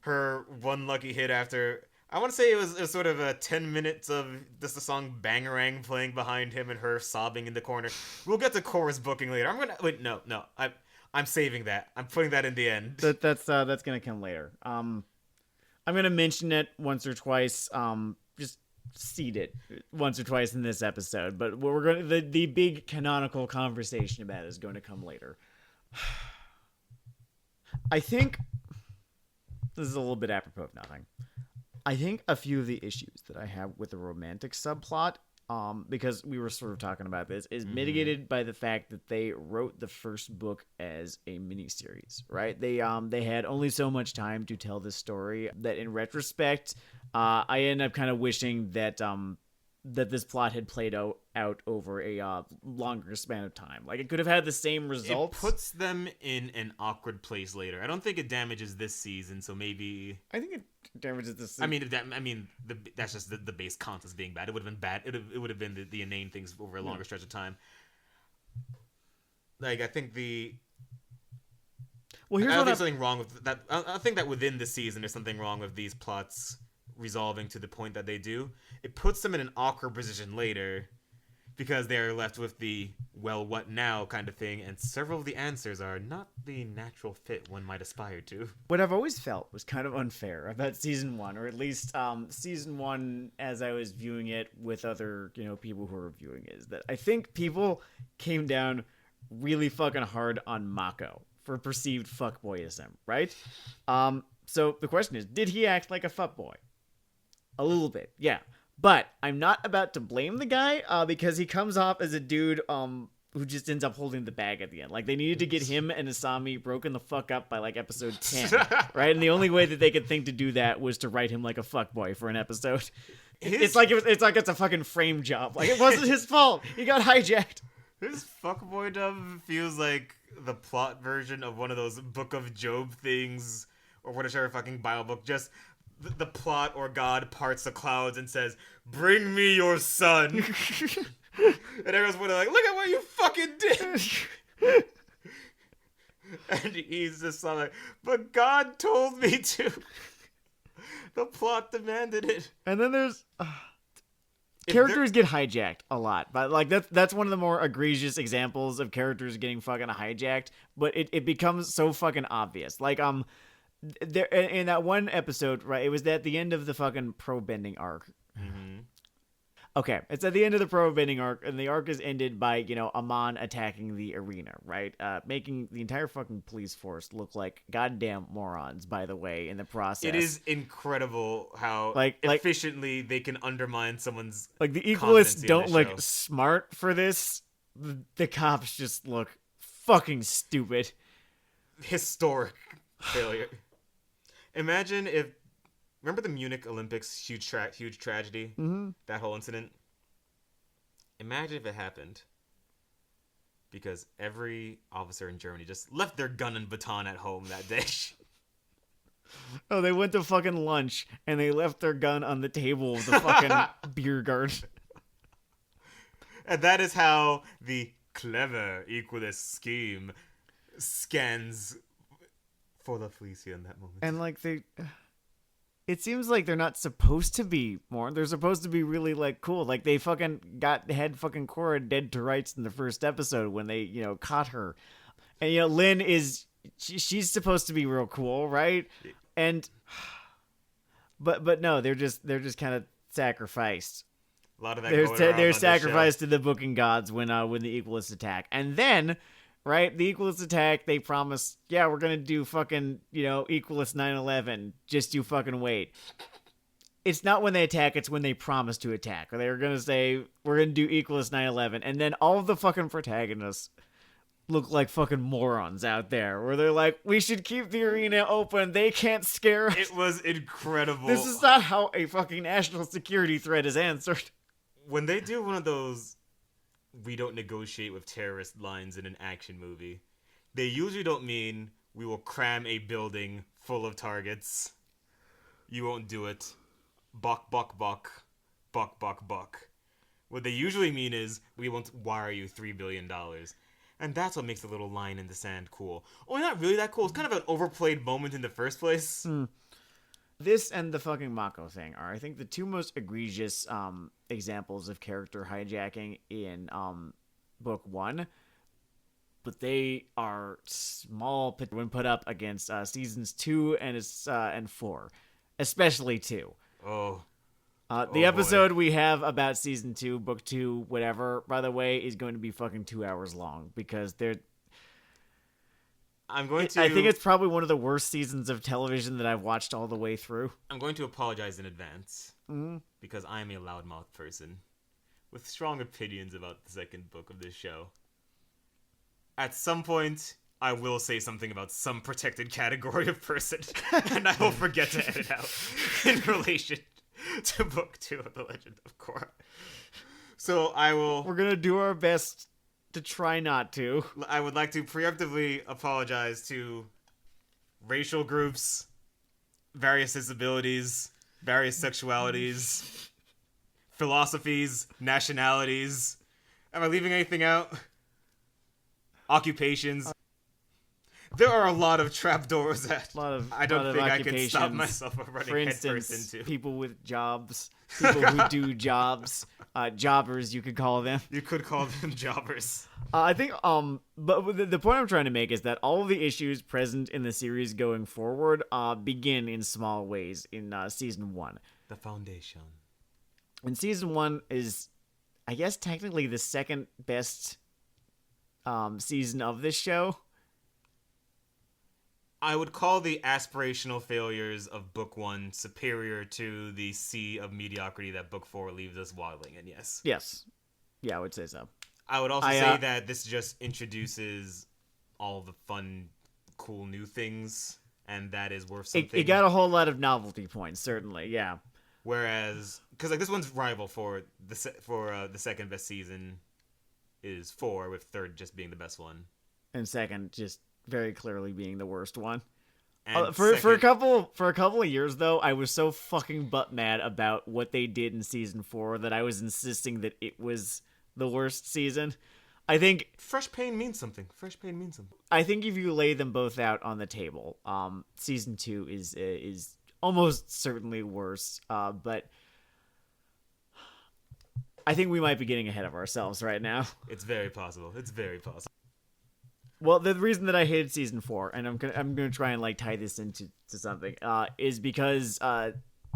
her one lucky hit after. I want to say it was sort of 10 minutes of just the song Bangarang playing behind him and her sobbing in the corner. We'll get to Korra's booking later. No. I'm saving that. I'm putting that in the end. That's gonna come later. I'm gonna mention it once or twice. Just seed it once or twice in this episode. But the big canonical conversation about it is going to come later. I think this is a little bit apropos of nothing. I think a few of the issues that I have with the romantic subplot because we were sort of talking about this, is mitigated by the fact that they wrote the first book as a miniseries, right? They had only so much time to tell this story that in retrospect, I end up kind of wishing that that this plot had played out over a longer span of time. Like, it could have had the same results. It puts them in an awkward place later. I don't think it damages this season, so maybe... I think it damages this season. That's just the base concepts being bad. It would have been bad. It would have been the inane things over a longer stretch of time. Like, I think the... Well, here's I don't what think something wrong with that. I think that within the season, there's something wrong with these plots resolving to the point that they do. It puts them in an awkward position later because they're left with the well, what now kind of thing, and several of the answers are not the natural fit one might aspire to. What I've always felt was kind of unfair about season 1, or at least season 1 as I was viewing it with other people who were viewing it, is that I think people came down really fucking hard on Mako for perceived fuckboyism, right? So the question is, did he act like a fuckboy? A little bit, yeah. But I'm not about to blame the guy because he comes off as a dude who just ends up holding the bag at the end. Like, they needed to get him and Asami broken the fuck up by, like, episode 10, right? And the only way that they could think to do that was to write him like a fuckboy for an episode. It's like it's a fucking frame job. Like, it wasn't his fault. He got hijacked. His fuckboy dub feels like the plot version of one of those Book of Job things, or whatever fucking Bible book. Just the plot or God parts the clouds and says, "Bring me your son." And everyone's like, "Look at what you fucking did." And he's just like, "But God told me to. The plot demanded it." And then there's characters get hijacked a lot, but like that's one of the more egregious examples of characters getting fucking hijacked. But it becomes so fucking obvious. Like there in that one episode, right? It was at the end of the fucking pro bending arc. Mm-hmm. Okay, it's at the end of the pro bending arc, and the arc is ended by Amon attacking the arena, right? Making the entire fucking police force look like goddamn morons. By the way, in the process, it is incredible how efficiently they can undermine someone's the equalists don't look smart for this. The cops just look fucking stupid. Historic failure. Imagine if. Remember the Munich Olympics huge tragedy? Mm-hmm. That whole incident? Imagine if it happened because every officer in Germany just left their gun and baton at home that day. Oh, they went to fucking lunch and they left their gun on the table of the fucking beer garden. And that is how the clever equalist scheme scans for the Felicia in that moment. And it seems like they're not supposed to be more. They're supposed to be really cool. Like they fucking had fucking Korra dead to rights in the first episode when they caught her, and Lin is she's supposed to be real cool, right? And but no, they're just kind of sacrificed. A lot of that they're sacrificed to the booking gods when the equalists attack, and then. Right? The equalists attack, they promise, yeah, we're going to do fucking, equalist 9/11. Just you fucking wait. It's not when they attack, it's when they promise to attack. Or they're going to say, we're going to do equalist 9/11. And then all of the fucking protagonists look like fucking morons out there. Where they're like, we should keep the arena open. They can't scare us. It was incredible. This is not how a fucking national security threat is answered. When they do one of those... we don't negotiate with terrorist lines in an action movie, they usually don't mean we will cram a building full of targets. You won't do it. Buck, buck, buck. Buck, buck, buck. What they usually mean is we won't wire you $3 billion. And that's what makes the little line in the sand cool. Only not really that cool. It's kind of an overplayed moment in the first place. This and the fucking Mako thing are, I think, the two most egregious examples of character hijacking in book 1. But they are small when put up against seasons 2 and 4, especially 2. The episode we have about season 2, book 2, whatever, by the way, is going to be fucking 2 hours long because they're. I think it's probably one of the worst seasons of television that I've watched all the way through. I'm going to apologize in advance because I'm a loudmouth person. with strong opinions about the second book of this show. At some point, I will say something about some protected category of person, and I will forget to edit out in relation to Book 2 of The Legend of Korra. So I will... We're gonna do our best to try not to. I would like to preemptively apologize to racial groups, various disabilities, various sexualities, philosophies, nationalities. Am I leaving anything out? Occupations. There are a lot of trapdoors that I don't think I can stop myself from running headfirst into. People with jobs, people who do jobs, jobbers, you could call them. You could call them jobbers. I think, but the point I'm trying to make is that all of the issues present in the series going forward begin in small ways in season 1. The foundation. And season 1 is, I guess, technically the second best season of this show. I would call the aspirational failures of Book 1 superior to the sea of mediocrity that Book 4 leaves us waddling in, yes. Yes. Yeah, I would say so. I would also say that this just introduces all the fun, cool new things, and that is worth something. It got a whole lot of novelty points, certainly, yeah. Whereas, because like this one's rival for the second best season is 4, with third just being the best one. And second, just very clearly being the worst one. And for a couple of years though, I was so fucking butt mad about what they did in season 4 that I was insisting that it was the worst season. I think fresh pain means something. Fresh pain means something. I think if you lay them both out on the table, season 2 is almost certainly worse. But I think we might be getting ahead of ourselves right now. It's very possible. It's very possible. Well, the reason that I hated season 4, and I'm gonna try and like tie this into something, is because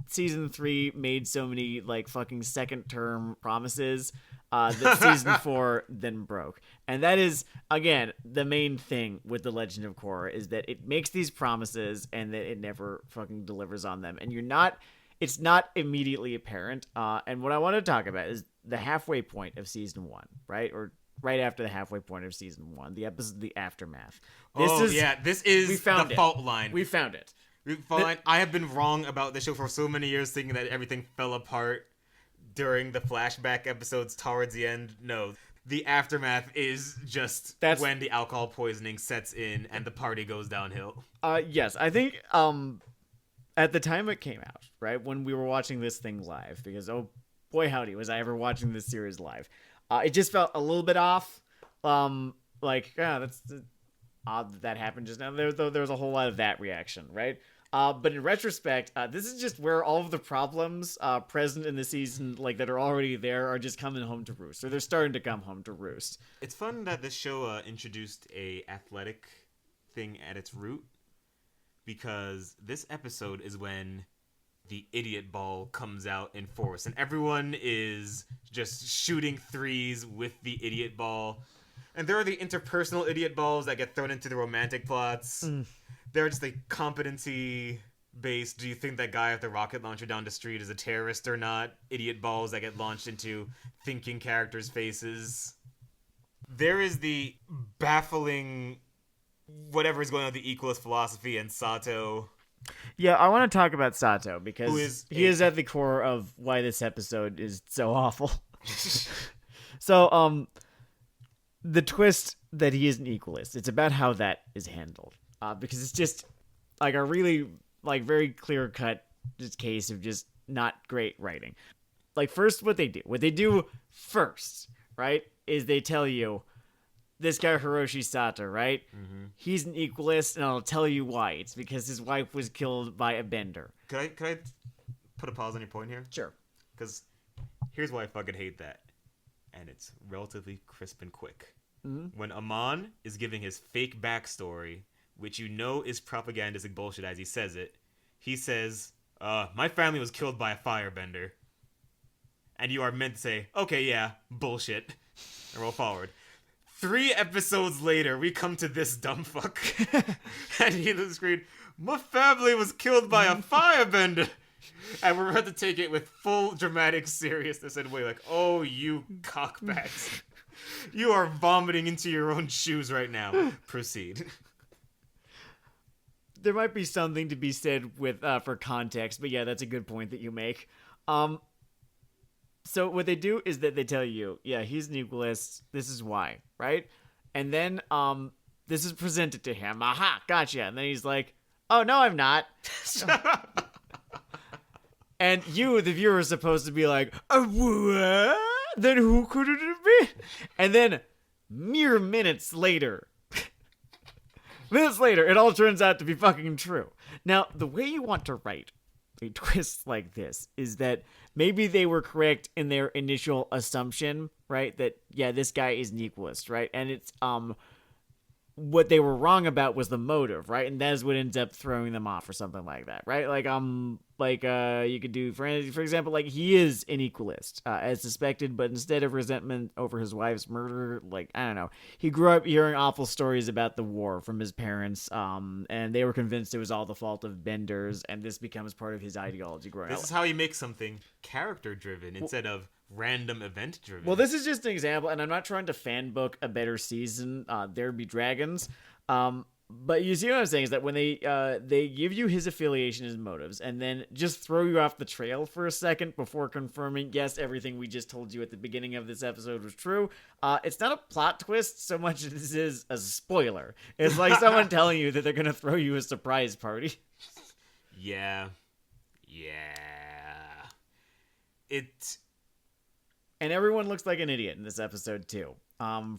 season 3 made so many like fucking second term promises that season 4 then broke. And that is, again, the main thing with The Legend of Korra is that it makes these promises and that it never fucking delivers on them. And it's not immediately apparent. And what I want to talk about is the halfway point of season 1, right? Or right after the halfway point of season 1, the episode, The Aftermath. This is the fault line. We found it. I have been wrong about the show for so many years, thinking that everything fell apart during the flashback episodes towards the end. No, The Aftermath is just when the alcohol poisoning sets in and the party goes downhill. Yes, I think at the time it came out, right, when we were watching this thing live, because oh boy howdy was I ever watching this series live. It just felt a little bit off. That's odd that happened just now. There was a whole lot of that reaction, right? But in retrospect, this is just where all of the problems present in the season, like that are already there, are just coming home to roost, or they're starting to come home to roost. It's fun that this show introduced a athletic thing at its root, because this episode is when the idiot ball comes out in force, and everyone is just shooting threes with the idiot ball. And there are the interpersonal idiot balls that get thrown into the romantic plots. They're just like competency based. Do you think that guy with the rocket launcher down the street is a terrorist or not? Idiot balls that get launched into thinking characters' faces. There is the baffling whatever is going on with the equalist philosophy and Sato. Yeah, I want to talk about Sato because he is at the core of why this episode is so awful. So, the twist that he is an equalist, it's about how that is handled. Because it's just like a really like very clear cut just case of just not great writing. Like first what they do first, right, is they tell you this guy Hiroshi Sato, right? Mm-hmm. He's an equalist, and I'll tell you why. It's because his wife was killed by a bender. Could I put a pause on your point here? Sure. Because here's why I fucking hate that. And it's relatively crisp and quick. Mm-hmm. When Amon is giving his fake backstory, which you know is propagandistic bullshit as he says it, he says, my family was killed by a firebender. And you are meant to say, okay, yeah, bullshit. And roll forward. 3 episodes later, we come to this dumb fuck. And he looks screen, my family was killed by a firebender. And we're about to take it with full dramatic seriousness and way like, oh, you cockbacks. You are vomiting into your own shoes right now. Proceed. There might be something to be said with for context, but yeah, that's a good point that you make. So what they do is that they tell you, yeah, he's an equalist. This is why, right? And then this is presented to him. Aha, gotcha. And then he's like, oh, no, I'm not. And you, the viewer, is supposed to be like, what? Then who could it have been? And then mere minutes later, it all turns out to be fucking true. Now, the way you want to write a twist like this is that maybe they were correct in their initial assumption, right? That, yeah, this guy is an equalist, right? And it's, what they were wrong about was the motive, right? And that is what ends up throwing them off or something like that, right? You could do, for example, like, he is an equalist, as suspected, but instead of resentment over his wife's murder, like, I don't know, he grew up hearing awful stories about the war from his parents, and they were convinced it was all the fault of Benders, and this becomes part of his ideology growing up. This is how you make something character-driven instead of random event-driven. Well, this is just an example, and I'm not trying to fanbook a better season, There Be Dragons, but you see what I'm saying is that when they give you his affiliation, his motives, and then just throw you off the trail for a second before confirming, yes, everything we just told you at the beginning of this episode was true, it's not a plot twist so much as it is a spoiler. It's like someone telling you that they're going to throw you a surprise party. Yeah. And everyone looks like an idiot in this episode, too.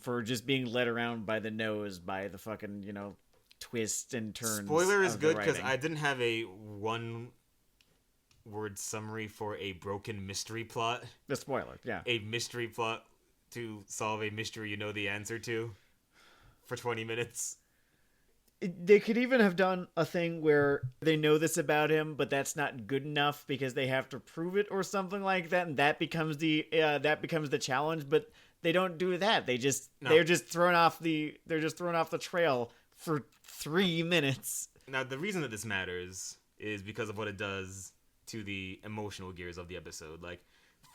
For just being led around by the nose by the fucking, twists and turns. Spoiler is good because I didn't have a one-word summary for a broken mystery plot. The spoiler, yeah. A mystery plot to solve a mystery you know the answer to for 20 minutes. They could even have done a thing where they know this about him, but that's not good enough because they have to prove it or something like that, and that becomes the challenge. But they don't do that. They're just thrown off the trail for 3 minutes. Now, the reason that this matters is because of what it does to the emotional gears of the episode. Like,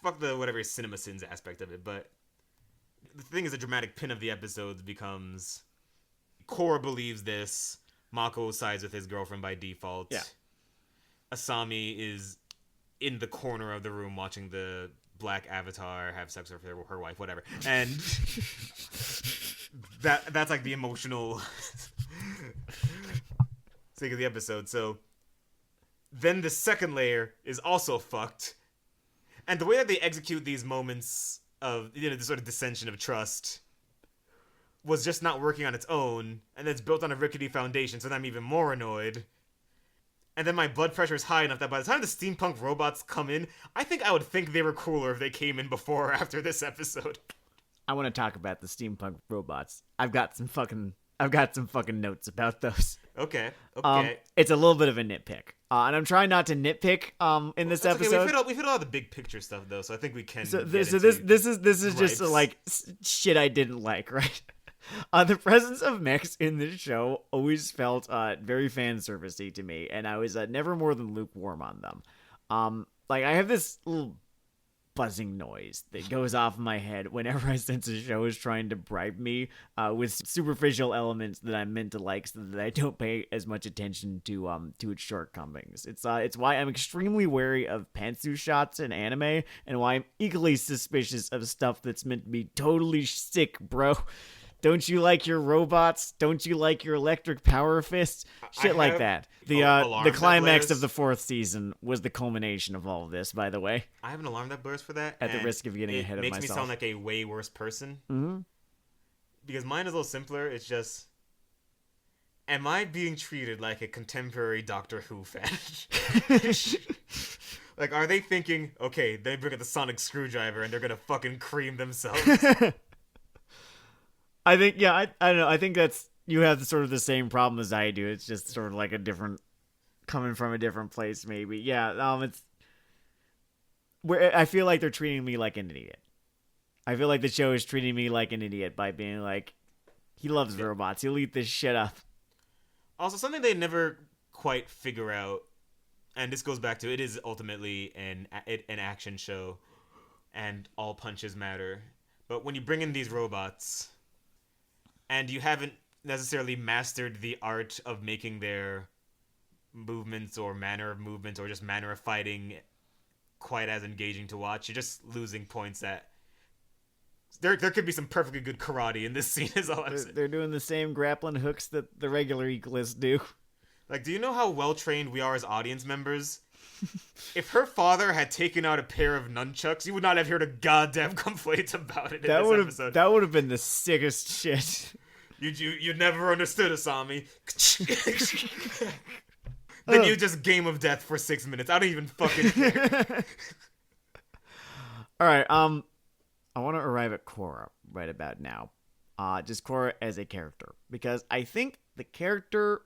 fuck the whatever cinema sins aspect of it, but the thing is, the dramatic pin of the episodes becomes Korra believes this. Mako sides with his girlfriend by default. Yeah. Asami is in the corner of the room watching the black avatar have sex with her wife, whatever. And that's like the emotional thing of the episode. So then the second layer is also fucked. And the way that they execute these moments of, the sort of dissension of trust was just not working on its own, and it's built on a rickety foundation, so then I'm even more annoyed. And then my blood pressure is high enough that by the time the steampunk robots come in, I think I would think they were cooler if they came in before or after this episode. I want to talk about the steampunk robots. I've got some fucking notes about those. Okay. It's a little bit of a nitpick, and I'm trying not to nitpick in this episode. We've hit all the big picture stuff though, so I think we can. So this is just like shit I didn't like, right? The presence of mechs in this show always felt very fan servicey to me, and I was never more than lukewarm on them. Like, I have this little buzzing noise that goes off in my head whenever I sense a show is trying to bribe me with superficial elements that I'm meant to like, so that I don't pay as much attention to its shortcomings. It's why I'm extremely wary of pantsuit shots in anime, and why I'm equally suspicious of stuff that's meant to be totally sick, bro. Don't you like your robots? Don't you like your electric power fists? Shit like that. The climax of the 4th season was the culmination of all of this, by the way. I have an alarm that blares for that. At the risk of getting ahead of myself. It makes me sound like a way worse person. Mm-hmm. Because mine is a little simpler. It's just, am I being treated like a contemporary Doctor Who fan? Like, are they thinking, okay, they bring out the sonic screwdriver and they're gonna fucking cream themselves? I think, yeah, I don't know. I think that's, you have sort of the same problem as I do. It's just sort of like coming from a different place, maybe. Yeah, it's where I feel like they're treating me like an idiot. I feel like the show is treating me like an idiot by being like, he loves robots. He'll eat this shit up. Also, something they never quite figure out, and this goes back to, it is ultimately an action show, and all punches matter. But when you bring in these robots, and you haven't necessarily mastered the art of making their movements or manner of movements or just manner of fighting quite as engaging to watch, you're just losing points that there could be some perfectly good karate in this scene, is all I'm saying. They're doing the same grappling hooks that the regular Equalists do. Like, do you know how well trained we are as audience members? If her father had taken out a pair of nunchucks, you would not have heard a goddamn complaint about it in this episode. That would have been the sickest shit. You never understood, Asami. Then you just game of death for 6 minutes. I don't even fucking care. All right, I want to arrive at Korra right about now. Just Korra as a character, because I think the character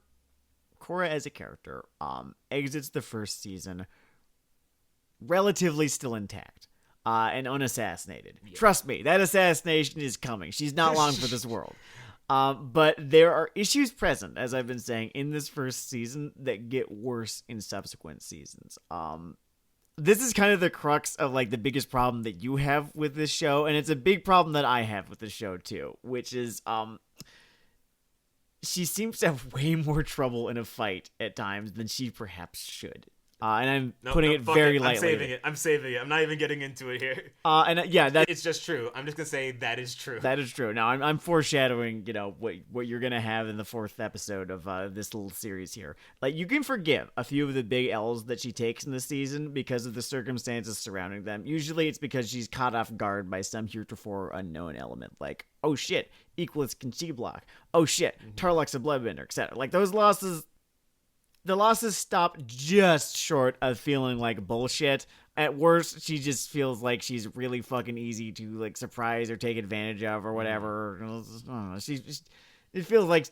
Korra as a character exits the first season relatively still intact and unassassinated. Yeah. Trust me, that assassination is coming. She's not long for this world. But there are issues present, as I've been saying, in this first season that get worse in subsequent seasons. This is kind of the crux of like the biggest problem that you have with this show, and it's a big problem that I have with the show too, which is she seems to have way more trouble in a fight at times than she perhaps should. And I'm putting it very lightly. I'm saving it. I'm not even getting into it here. It's just true. I'm just gonna say that is true. That is true. Now I'm foreshadowing, what you're gonna have in the 4th episode of this little series here. Like, you can forgive a few of the big L's that she takes in the season because of the circumstances surrounding them. Usually it's because she's caught off guard by some heretofore unknown element, like, oh shit, Equalist can chi block. Oh shit, Tarlok's a bloodbender, etc. Like, those losses. The losses stop just short of feeling like bullshit. At worst, she just feels like she's really fucking easy to like surprise or take advantage of or whatever. I don't know. It feels like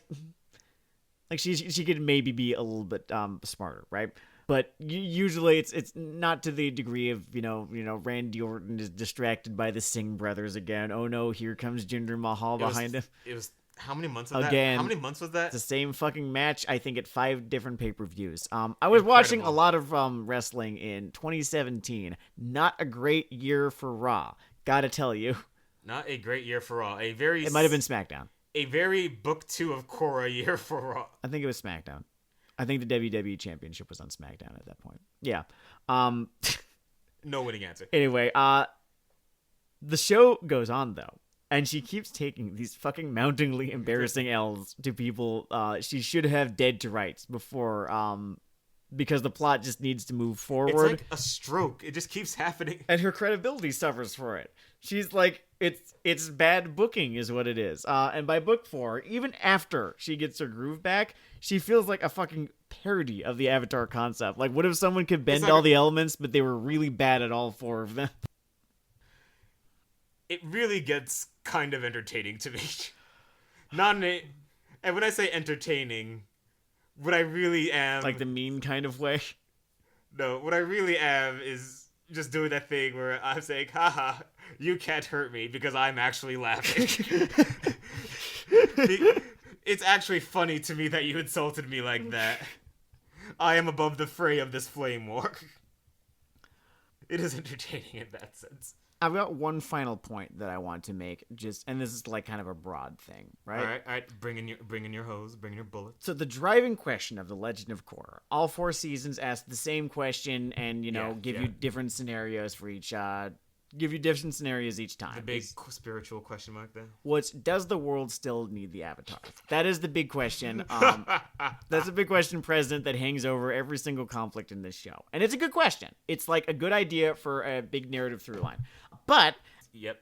she could maybe be a little bit smarter, right? But usually it's not to the degree of Randy Orton is distracted by the Singh brothers again. Oh no, here comes Jinder Mahal behind him. It was. How many months was Again, that? How many months was that? It's the same fucking match, I think, at 5 different pay-per-views. I was watching a lot of wrestling in 2017. Not a great year for Raw. Gotta tell you. Not a great year for Raw. It might have been SmackDown. A very Book 2 of Korra year for Raw. I think it was SmackDown. I think the WWE Championship was on SmackDown at that point. Yeah. No winning answer. Anyway, the show goes on, though. And she keeps taking these fucking mountingly embarrassing L's to people she should have dead to rights before, because the plot just needs to move forward. It's like a stroke. It just keeps happening. And her credibility suffers for it. She's like, it's bad booking is what it is. And by book 4, even after she gets her groove back, she feels like a fucking parody of the Avatar concept. Like, what if someone could bend all the elements, but they were really bad at all 4 of them? It really gets kind of entertaining to me. And when I say entertaining, what I really am... Like the mean kind of way? No, what I really am is just doing that thing where I'm saying, haha, you can't hurt me because I'm actually laughing. It's actually funny to me that you insulted me like that. I am above the fray of this flame war. It is entertaining in that sense. I've got one final point that I want to make, and this is like kind of a broad thing, right? All right. Bring in your hose, bring in your bullets. So the driving question of The Legend of Korra, all 4 seasons ask the same question, and give you different scenarios for each. Give you different scenarios each time. The big spiritual question mark there. Does the world still need the Avatars? That is the big question. That's a big question, President, that hangs over every single conflict in this show. And it's a good question. It's like a good idea for a big narrative through line. But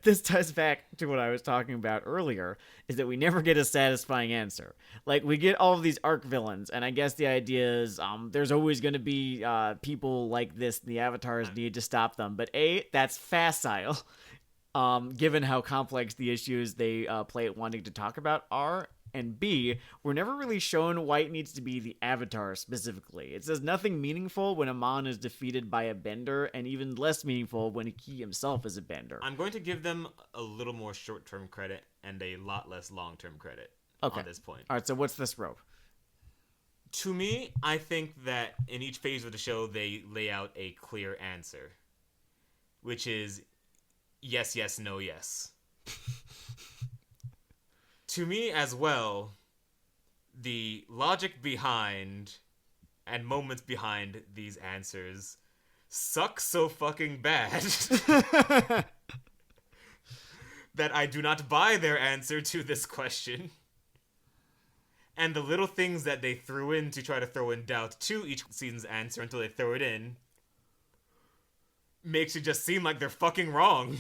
this ties back to what I was talking about earlier, is that we never get a satisfying answer. Like, we get all of these arc villains, and I guess the idea is there's always going to be people like this, the Avatars need to stop them. But A, that's facile, given how complex the issues they play at wanting to talk about are. And B, we're never really shown why it needs to be the Avatar specifically. It says nothing meaningful when Amon is defeated by a bender, and even less meaningful when he himself is a bender. I'm going to give them a little more short-term credit and a lot less long-term credit on this point. All right, so what's this rope? To me, I think that in each phase of the show, they lay out a clear answer, which is yes, yes, no, yes. To me as well, the logic behind and moments behind these answers suck so fucking bad that I do not buy their answer to this question. And the little things that they threw in to try to throw in doubt to each season's answer until they throw it in makes it just seem like they're fucking wrong.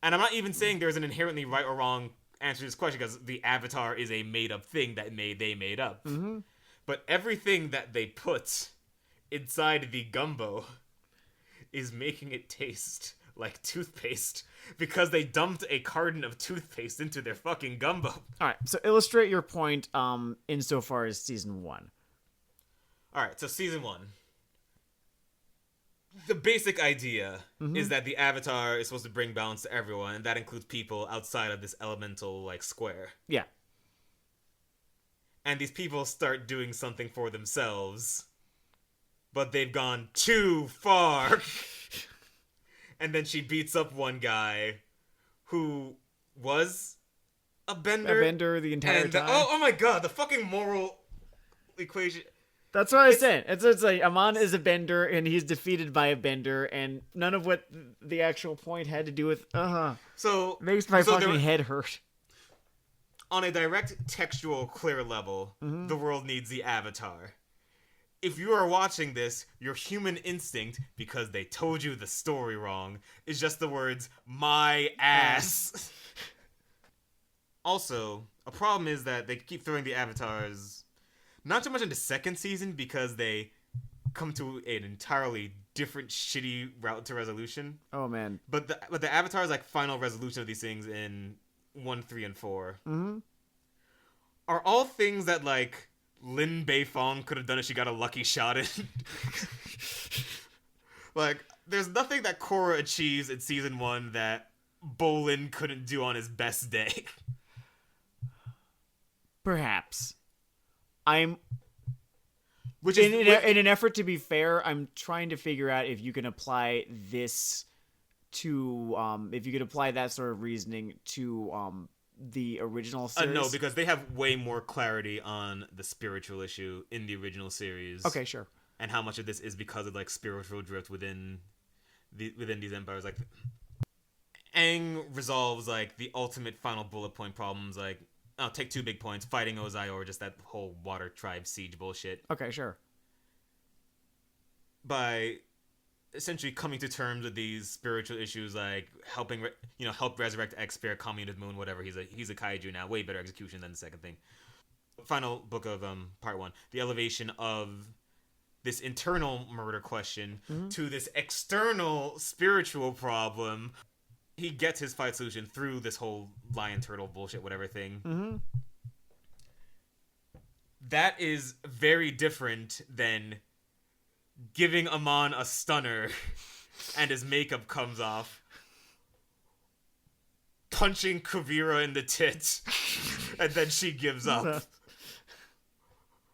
And I'm not even saying there's an inherently right or wrong answer to this question, because the Avatar is a made-up thing that they made up. Mm-hmm. But everything that they put inside the gumbo is making it taste like toothpaste, because they dumped a carton of toothpaste into their fucking gumbo. All right, so illustrate your point insofar as season 1. All right, so season 1. The basic idea is that the Avatar is supposed to bring balance to everyone, and that includes people outside of this elemental, like, square. Yeah. And these people start doing something for themselves, but they've gone too far. And then she beats up one guy who was a bender. A bender the entire time. Oh my god, the fucking moral equation. That's what I was saying. It's like Amon is a bender, and he's defeated by a bender, and none of what the actual point had to do with. So makes my fucking head hurt. On a direct, textual, clear level, the world needs the Avatar. If you are watching this, your human instinct, because they told you the story wrong, is just the words, my ass. Also, a problem is that they keep throwing the Avatars not so much into second season, because they come to an entirely different shitty route to resolution. Oh, man. But the Avatar's, like, final resolution of these things in 1, 3, and 4 are all things that, like, Lin Beifong could have done if she got a lucky shot in. Like, there's nothing that Korra achieves in season 1 that Bolin couldn't do on his best day. Perhaps. In Which is in an effort to be fair, I'm trying to figure out if you can apply this to if you could apply that sort of reasoning to the original series. No, because they have way more clarity on the spiritual issue in the original series. Okay, sure. And how much of this is because of, like, spiritual drift within these empires. Like, Aang resolves, like, the ultimate final bullet point problems, like, I'll take 2 big points, fighting Ozai, or just that whole water tribe siege bullshit. Okay, sure. By essentially coming to terms with these spiritual issues, like helping, help resurrect X-Spear, calming the moon, whatever. He's a kaiju now, way better execution than the second thing. Final book of part 1, the elevation of this internal murder question to this external spiritual problem. He gets his fight solution through this whole lion turtle bullshit, whatever thing. That is very different than giving Amon a stunner and his makeup comes off, punching Kuvira in the tits, and then she gives up.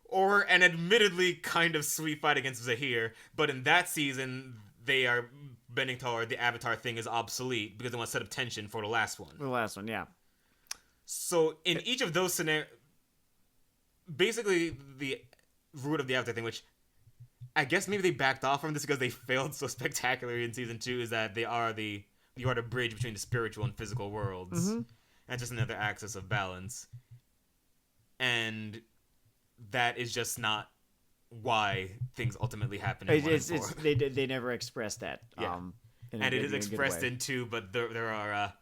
Or an admittedly kind of sweet fight against Zahir, but in that season, they are bending toward the Avatar thing is obsolete because they want to set up tension for the last one. The last one, yeah. So in each of those scenarios, basically the root of the Avatar thing, which I guess maybe they backed off from this because they failed so spectacularly in season 2, is that you are the bridge between the spiritual and physical worlds. And just another axis of balance. And that is just not why things ultimately happen in 1 and 4. They never expressed that. Yeah. And it is expressed in 2, but there are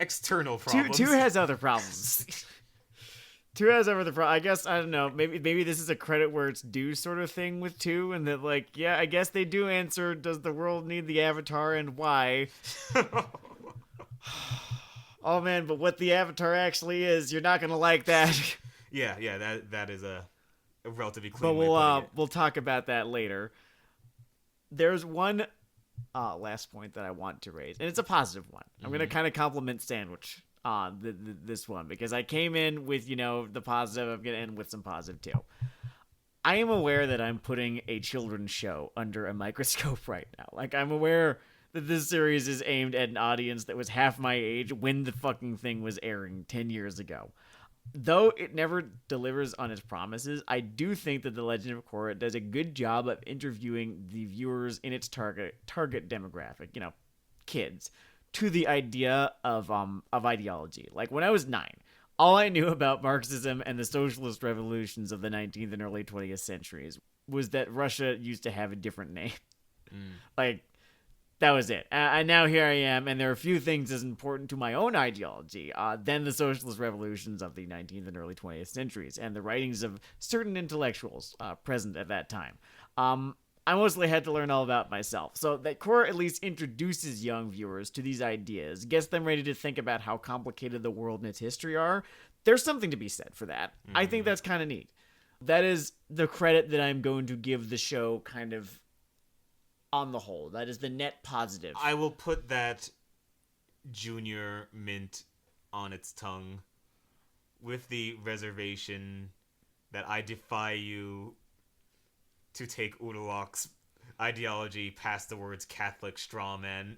external problems. 2 has other problems. 2 has other problems. I guess, I don't know, maybe this is a credit where it's due sort of thing with 2, and that, like, yeah, I guess they do answer, does the world need the Avatar and why? Oh man, but what the Avatar actually is, you're not gonna like that. Yeah, that is a relatively clean but way we'll talk about that later. There's one last point that I want to raise, and it's a positive one. I'm going to kind of compliment Sandwich on this one, because I came in with, the positive. I'm going to end with some positive too. I am aware that I'm putting a children's show under a microscope right now. Like, I'm aware that this series is aimed at an audience that was half my age when the fucking thing was airing 10 years ago. Though it never delivers on its promises, I do think that The Legend of Korra does a good job of interviewing the viewers in its target demographic, kids, to the idea of ideology. Like, when I was 9, all I knew about Marxism and the socialist revolutions of the 19th and early 20th centuries was that Russia used to have a different name. Like, that was it. And now here I am, and there are few things as important to my own ideology than the socialist revolutions of the 19th and early 20th centuries and the writings of certain intellectuals present at that time. I mostly had to learn all about myself, so that Korra at least introduces young viewers to these ideas, gets them ready to think about how complicated the world and its history are. There's something to be said for that. I think that's kind of neat. That is the credit that I'm going to give the show kind of on the whole. That is the net positive. I will put that junior mint on its tongue with the reservation that I defy you to take Udalok's ideology past the words Catholic strawman.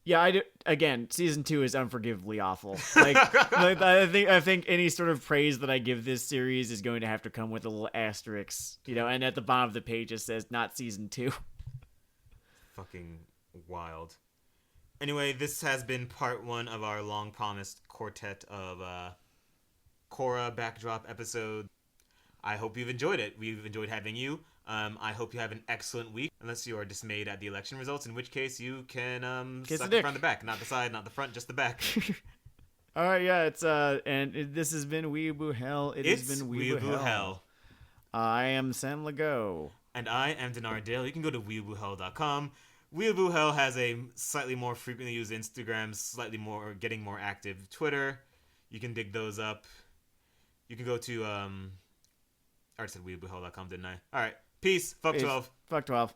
Yeah, I do. Again, season 2 is unforgivably awful. Like, I think any sort of praise that I give this series is going to have to come with a little asterisk, and at the bottom of the page it says not season 2. Fucking wild. Anyway, this has been part 1 of our long-promised quartet of Korra backdrop episode. I hope you've enjoyed it. We've enjoyed having you. I hope you have an excellent week, unless you are dismayed at the election results, in which case you can suck the front, the back, not the side, not the front, just the back. All right, yeah, this has been Weeaboo Hell. It's been Weeaboo Hell. I am Sam Lagow. And I am Dennard Dayle. You can go to weeaboohell.com. Weeaboo Hell has a slightly more frequently used Instagram, getting more active Twitter. You can dig those up. You can go to, I already said weeaboohell.com, didn't I? All right. Peace. Fuck 12. Fuck 12.